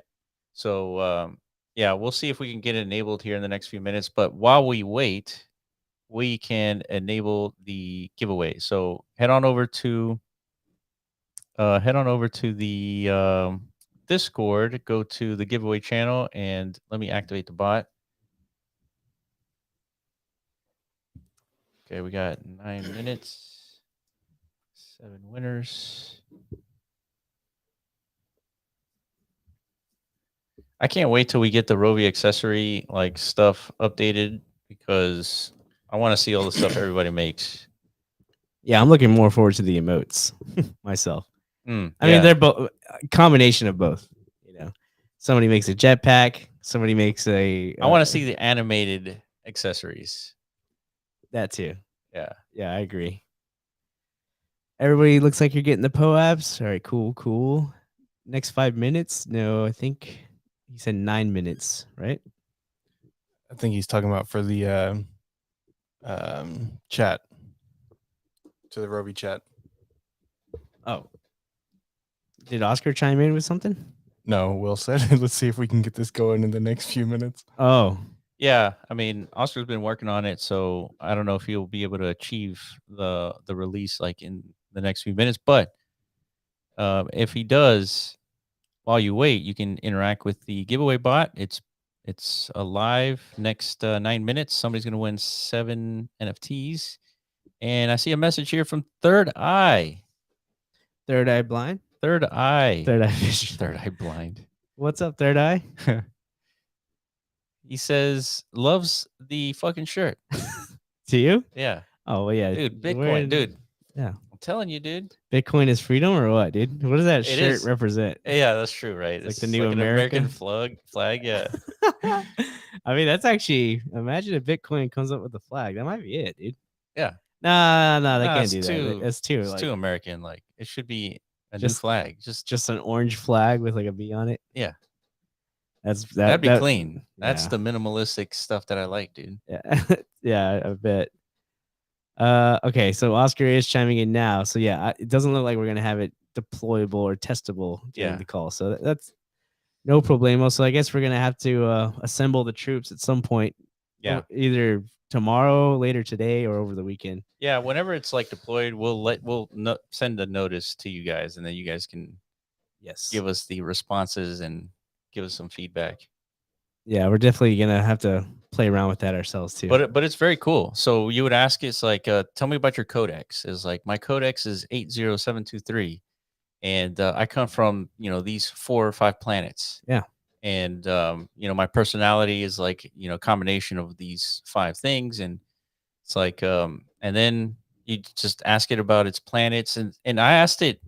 So we'll see if we can get it enabled here in the next few minutes. But while we wait, we can enable the giveaway. So head on over to the Discord, go to the giveaway channel, and let me activate the bot. Okay, we got 9 minutes, 7 winners. I can't wait till we get the Rovi accessory like stuff updated because I want to see all the stuff everybody makes. Yeah, I'm looking more forward to the emotes myself. I mean, they're both a combination of both. Somebody makes a jetpack. Somebody makes a. I want to see the animated accessories. That too. Yeah, I agree. Everybody looks like you're getting the POAPs. All right, cool. Next 5 minutes. No, I think he said 9 minutes, right? I think he's talking about for the chat. To the Rovi chat. Oh. Did Oscar chime in with something? No, Will said, let's see if we can get this going in the next few minutes. Oh. Yeah, I mean, Oscar's been working on it, so I don't know if he'll be able to achieve the release like in the next few minutes. But if he does, while you wait, you can interact with the giveaway bot. It's alive next 9 minutes. Somebody's going to win 7 NFTs. And I see a message here from Third Eye. Third Eye Blind? Third Eye. Third Eye Vision. Third Eye Blind. What's up, Third Eye? He says, loves the fucking shirt. To you? Yeah. Oh, well, yeah. Dude, Bitcoin, dude. Yeah. I'm telling you, dude. Bitcoin is freedom or what, dude? What does that shirt represent? Yeah, that's true, right? It's like the new American flag, yeah. I mean, that's actually, imagine if Bitcoin comes up with a flag. That might be it, dude. Yeah. No, they can't do that. It's too American. Like, it should be a new flag. Just an orange flag with like a B on it. Yeah. That'd be clean. That's the minimalistic stuff that I like, dude. Yeah. Yeah, I bet. Okay, so Oscar is chiming in now. So yeah, it doesn't look like we're gonna have it deployable or testable during the call. So that's no problemo. So I guess we're gonna have to assemble the troops at some point. Yeah. Either tomorrow, later today, or over the weekend. Yeah, whenever it's like deployed, we'll send a notice to you guys, and then you guys can give us the responses and give us some feedback. Yeah, we're definitely gonna have to play around with that ourselves too. But it's very cool. So you would ask, it's like, tell me about your codex. Is like, my codex is 80723, and I come from, these 4 or 5 planets, Yeah. and my personality is like, combination of these 5 things, and it's like, and then you just ask it about its planets, and I asked it,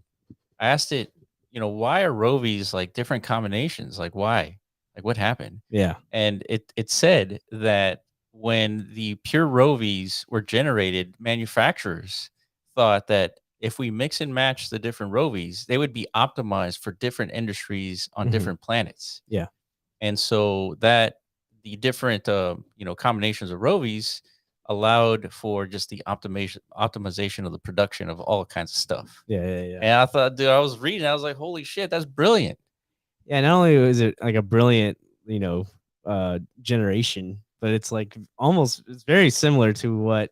why are Rovies like different combinations? Like, why? Like, what happened? Yeah. And it said that when the pure Rovies were generated, manufacturers thought that if we mix and match the different Rovies, they would be optimized for different industries on Mhm. different planets. Yeah. And so that the different combinations of Rovies allowed for just the optimization of the production of all kinds of stuff. Yeah. Yeah. Yeah. And I thought, dude, I was reading, I was like, holy shit, that's brilliant. Yeah, not only is it like a brilliant, generation, but it's like almost it's very similar to what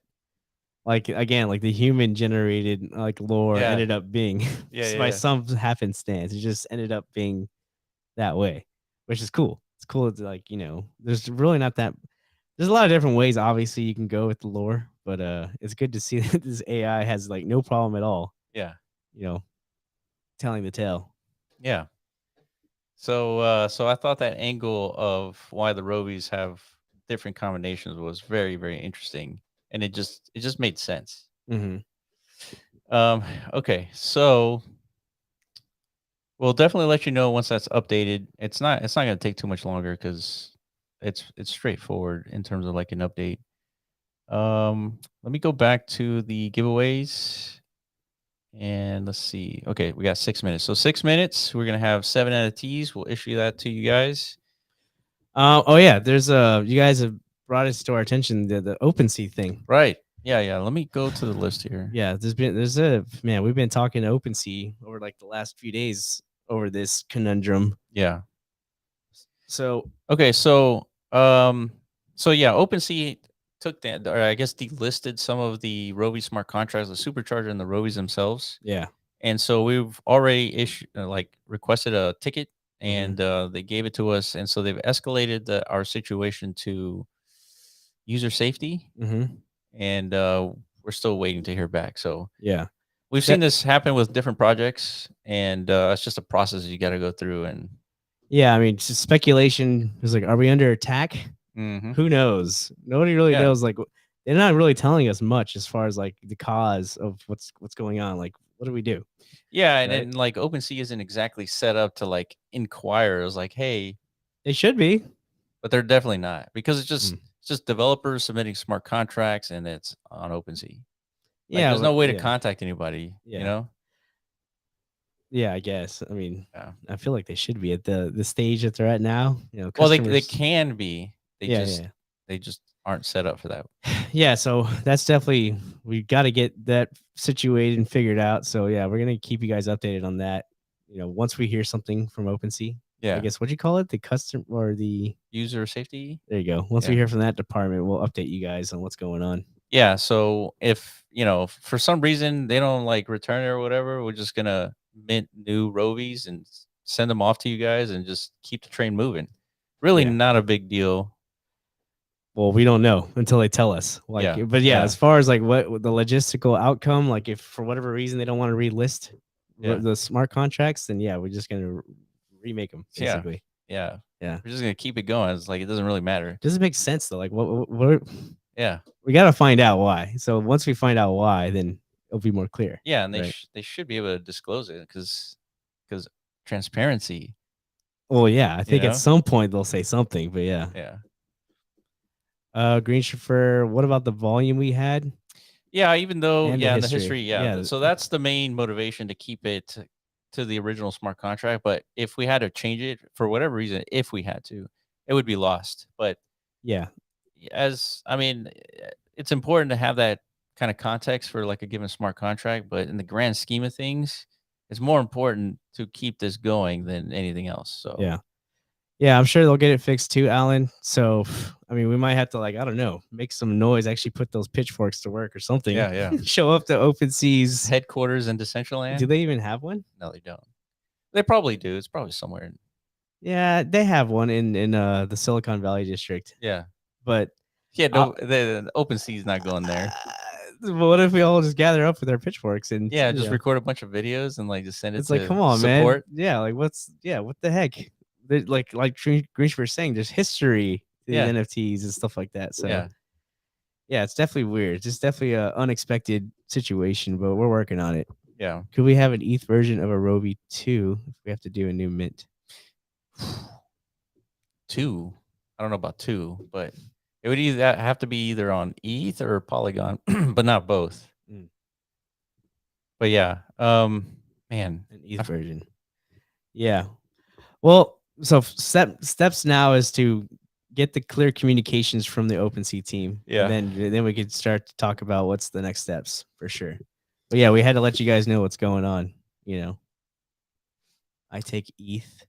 like again, like the human generated like lore Yeah. ended up being Yeah, just yeah, by yeah. some happenstance. It just ended up being that way, which is cool. It's cool. It's like, there's really not that there's a lot of different ways obviously you can go with the lore, but it's good to see that this AI has like no problem at all, Yeah. you know, telling the tale. Yeah. So I thought that angle of why the Rovies have different combinations was very, very interesting. And it just made sense. Mhm. Um, okay, so we'll definitely let you know once that's updated. It's not gonna take too much longer because it's straightforward in terms of like an update. Let me go back to the giveaways and let's see. Okay, we got 6 minutes. So 6 minutes, we're gonna have 7 NFTs. We'll issue that to you guys. Oh yeah, there's you guys have brought us to our attention the OpenSea thing. Right. Yeah, yeah. Let me go to the list here. Yeah, there's a man. We've been talking to OpenSea over like the last few days over this conundrum. Yeah. So Okay, so yeah, OpenSea took that, or I guess delisted some of the Rovi smart contracts, the supercharger and the Rovies themselves. yeah, And so we've already issued, like, requested a ticket, hmm and they gave it to us. And so they've escalated our situation to user safety, hmm and we're still waiting to hear back. So yeah, we've seen that, this happen with different projects, and it's just a process you got to go through. And yeah. I mean, just speculation is like, are we under attack? mhm. Who knows? Nobody really Yeah, knows. Like, they're not really telling us much as far as like the cause of what's going on. Like, what do we do? yeah, and Right? then like OpenSea isn't exactly set up to like inquire. It was like, hey, They should be. but they're definitely not, because it's just Mm. it's just developers submitting smart contracts, and it's on OpenSea. Like, Yeah, there's no way to yeah, contact anybody, you yeah. know? Yeah, I guess. I mean, Yeah. I feel like they should be at the stage that they're at now. Well, they Customers. can be. They Yeah, just yeah, they just aren't set up for that. yeah. So that's definitely we got to get that situated and figured out. So yeah, we're gonna keep you guys updated on that. Once we hear something from OpenSea, I Yeah. guess what do you call it? The custom or the User safety. there you go. Once we Yeah. hear from that department, we'll update you guys on what's going on. Yeah, so if, for some reason they don't like return it or whatever, we're just gonna mint new Rovies and send them off to you guys and just keep the train moving. Really Yeah. not a big deal. Well, we don't know until they tell us. Yeah. But yeah, Yeah. as far as like what the logistical outcome, like if for whatever reason they don't want to relist Yeah. the smart contracts, then yeah, we're just gonna remake them Yeah. basically. Yeah. Yeah. We're just gonna keep it going. It's like, it doesn't really matter. Doesn't make sense though. Like what Yeah. we got to find out why. So once we find out why, then it'll be more clear. Yeah, and Right. they should be able to disclose it because transparency, Well, yeah, I you think at know? some point they'll say something, but yeah. Yeah. Green chauffeur. What about the volume we had Yeah, even though, and the yeah, in the history? history, yeah. Yeah. So that's the main motivation to keep it to the original smart contract. But if we had to change it for whatever reason, if we had to, it would be lost. But Yeah. it's important to have that kind of context for like a given smart contract. But in the grand scheme of things, it's more important to keep this going than anything else. So Yeah. Yeah, I'm sure they'll get it fixed too, Alan. So, I mean, we might have to like, I don't know, make some noise, actually put those pitchforks to work or something. yeah, yeah. Show up to OpenSea's. Headquarters in Decentraland. Do they even have one? No, they don't. They probably do. It's probably somewhere in. Yeah, they have one in the Silicon Valley district, Yeah. but Yeah, no, the open sea's not going there. what if we all just gather up with our pitchforks and Yeah, just record a bunch of videos and like just send it it's to like, come on, support. man. Yeah, like what the heck? Like Greensburg was saying, there's history to these Yeah. NFTs and stuff like that. So Yeah. yeah, it's definitely weird. It's just definitely a unexpected situation, but we're working on it. Yeah. Could we have an ETH version of a Rovi 2 if we have to do a new mint? 2. I don't know about 2, but it would either have to be either on ETH or Polygon, but not both. Mm. But yeah, man, An ETH version. Yeah. Well, so steps now is to get the clear communications from the OpenSea team. Yeah. And then we could start to talk about what's the next steps for sure. But yeah, we had to let you guys know what's going on. You know, I take ETH.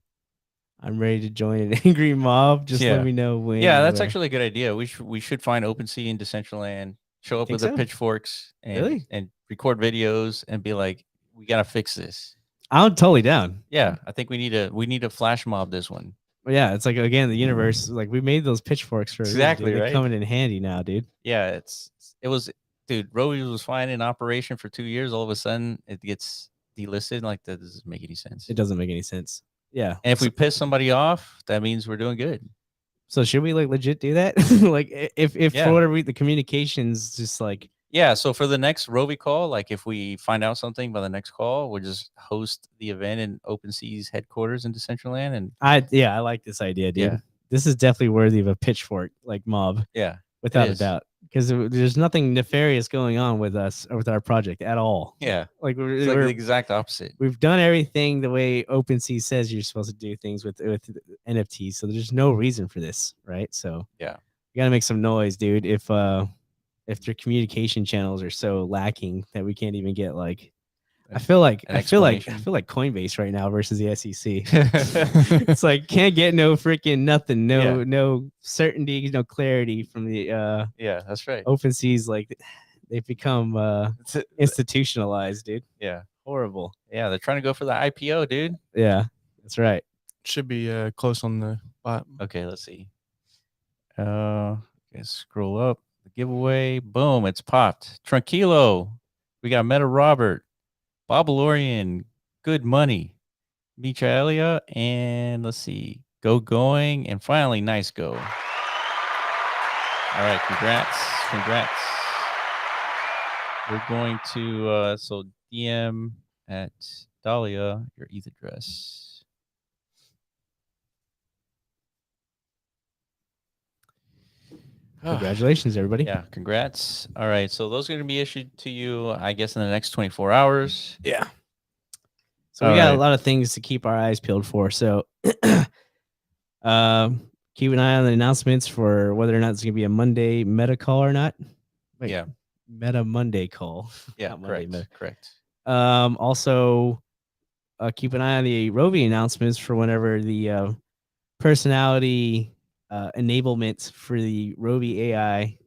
I'm ready to join an angry mob. Just Yeah. let me know when. Yeah, and that's where. actually a good idea. We should find OpenSea and Decentraland, show up Think with the so? pitchforks and Really? and record videos and be like, we gotta fix this. I'm totally down. Yeah, I think we need to flash mob this one. But yeah, it's like again the universe. Like we made those pitchforks for a reason, Exactly, dude. They're right? coming in handy now, dude. Yeah, it was, dude. Rovi was fine in operation for 2 years. All of a sudden, it gets delisted. Like that doesn't make any sense. It doesn't make any sense. Yeah. And if we piss somebody off, that means we're doing good. So should we like legit do that? Like if Yeah. for whatever the communications just like Yeah. So for the next Rovi call, like if we find out something by the next call, we'll just host the event in OpenSea's headquarters in Decentraland. And I like this idea, dude. Yeah. This is definitely worthy of a pitchfork like mob yeah, without a is. doubt. Because there's nothing nefarious going on with us or with our project at all. yeah, Like it's like the exact opposite. we've done everything the way OpenSea says you're supposed to do things with NFTs. So there's no reason for this, right? So Yeah. you gotta make some noise, dude. If their communication channels are so lacking that we can't even get like I feel like Coinbase right now versus the SEC. It's like can't get no freaking nothing, no certainty, no clarity from the Yeah, that's right. OpenSea's like they've become institutionalized, dude. Yeah. Horrible. Yeah, they're trying to go for the IPO, dude. Yeah, that's right. Should be close on the bot. Okay, let's see. Okay, scroll up. The giveaway. Boom, it's popped. Tranquilo. We got Meta Robert, Bob Lorian, Good Money, Michaelia, and let's see. Going, and finally Nice Go. All right, congrats. We're going to so DM at Dahlia your ETH address. Congratulations, everybody. Yeah, congrats. All right, so those are going to be issued to you, I guess, in the next 24 hours. Yeah. So we got a lot of things to keep our eyes peeled for. So keep an eye on the announcements for whether or not it's going to be a Monday meta call or not. Wait, Yeah. Meta Monday call. Yeah, Not Monday meta. correct. Also, keep an eye on the Rovi announcements for whenever the personality enablement for the Rovi AI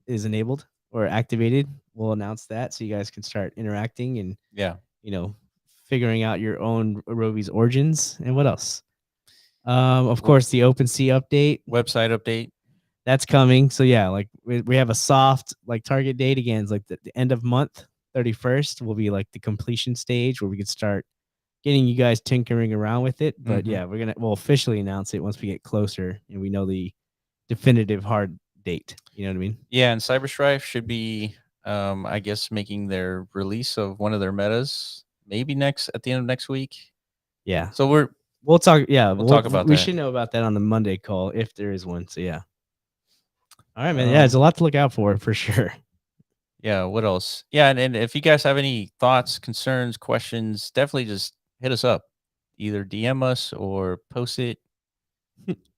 is enabled or activated. We'll announce that so you guys can start interacting and figuring out your own Rovi's origins. And what else? Of course, the OpenSea update, website update. That's coming. So yeah, like we have a soft like target date again. It's like the end of month 31st will be like the completion stage where we can start getting you guys tinkering around with it. But yeah, we'll officially announce it once we get closer and we know the definitive hard date. You know what I mean? Yeah, and Cyberstrife should be I guess making their release of one of their metas maybe at the end of next week. Yeah. So we'll talk. Yeah, we'll talk about we that. should know about that on the Monday call if there is one. So yeah. All right, man. Yeah, it's a lot to look out for sure. Yeah. What else? Yeah, and if you guys have any thoughts, concerns, questions, definitely just hit us up. Either DM us or post it.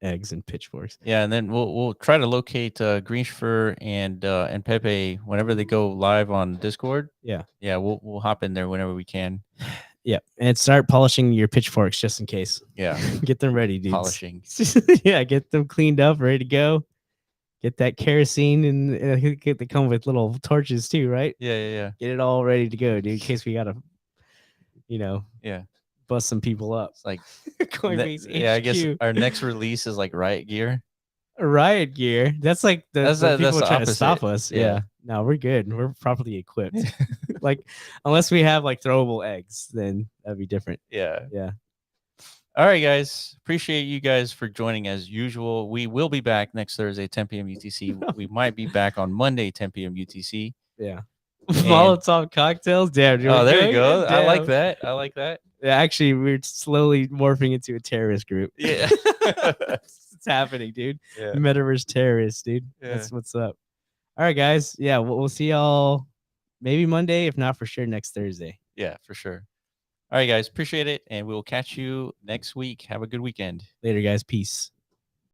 Eggs and pitchforks. Yeah, and then we'll try to locate Greenspur and Pepe whenever they go live on Discord. Yeah. Yeah, we'll hop in there whenever we can. Yeah, and start polishing your pitchforks just in case. Yeah. Get them ready, dudes. Polishing. Yeah, get them cleaned up, ready to go. Get that kerosene and they come with little torches too, right? Yeah. Get it all ready to go, dude, in case we gotta, Yeah, bust some people up. It's like Coinbase HQ. yeah, I guess our next release is like riot gear. Riot gear. That's like the That's people the trying to stop opposite. us. Yeah. Yeah. No, we're good. We're properly equipped. Like, unless we have like throwable eggs, then that'd be different. Yeah. Yeah. All right, guys. Appreciate you guys for joining as usual. We will be back next Thursday, 10 p.m. UTC. We might be back on Monday, 10 p.m. UTC. Yeah. Molotov cocktails. Damn. Dude, Oh, there you go. Damn. I like that. I like that. Yeah, actually, we're slowly morphing into a terrorist group. Yeah. It's happening, dude. Yeah. Metaverse terrorists, dude. Yeah. That's what's up. All right, guys. Yeah, we'll see y'all maybe Monday, if not for sure next Thursday. Yeah, for sure. All right, guys. Appreciate it. And we will catch you next week. Have a good weekend. Later, guys. Peace.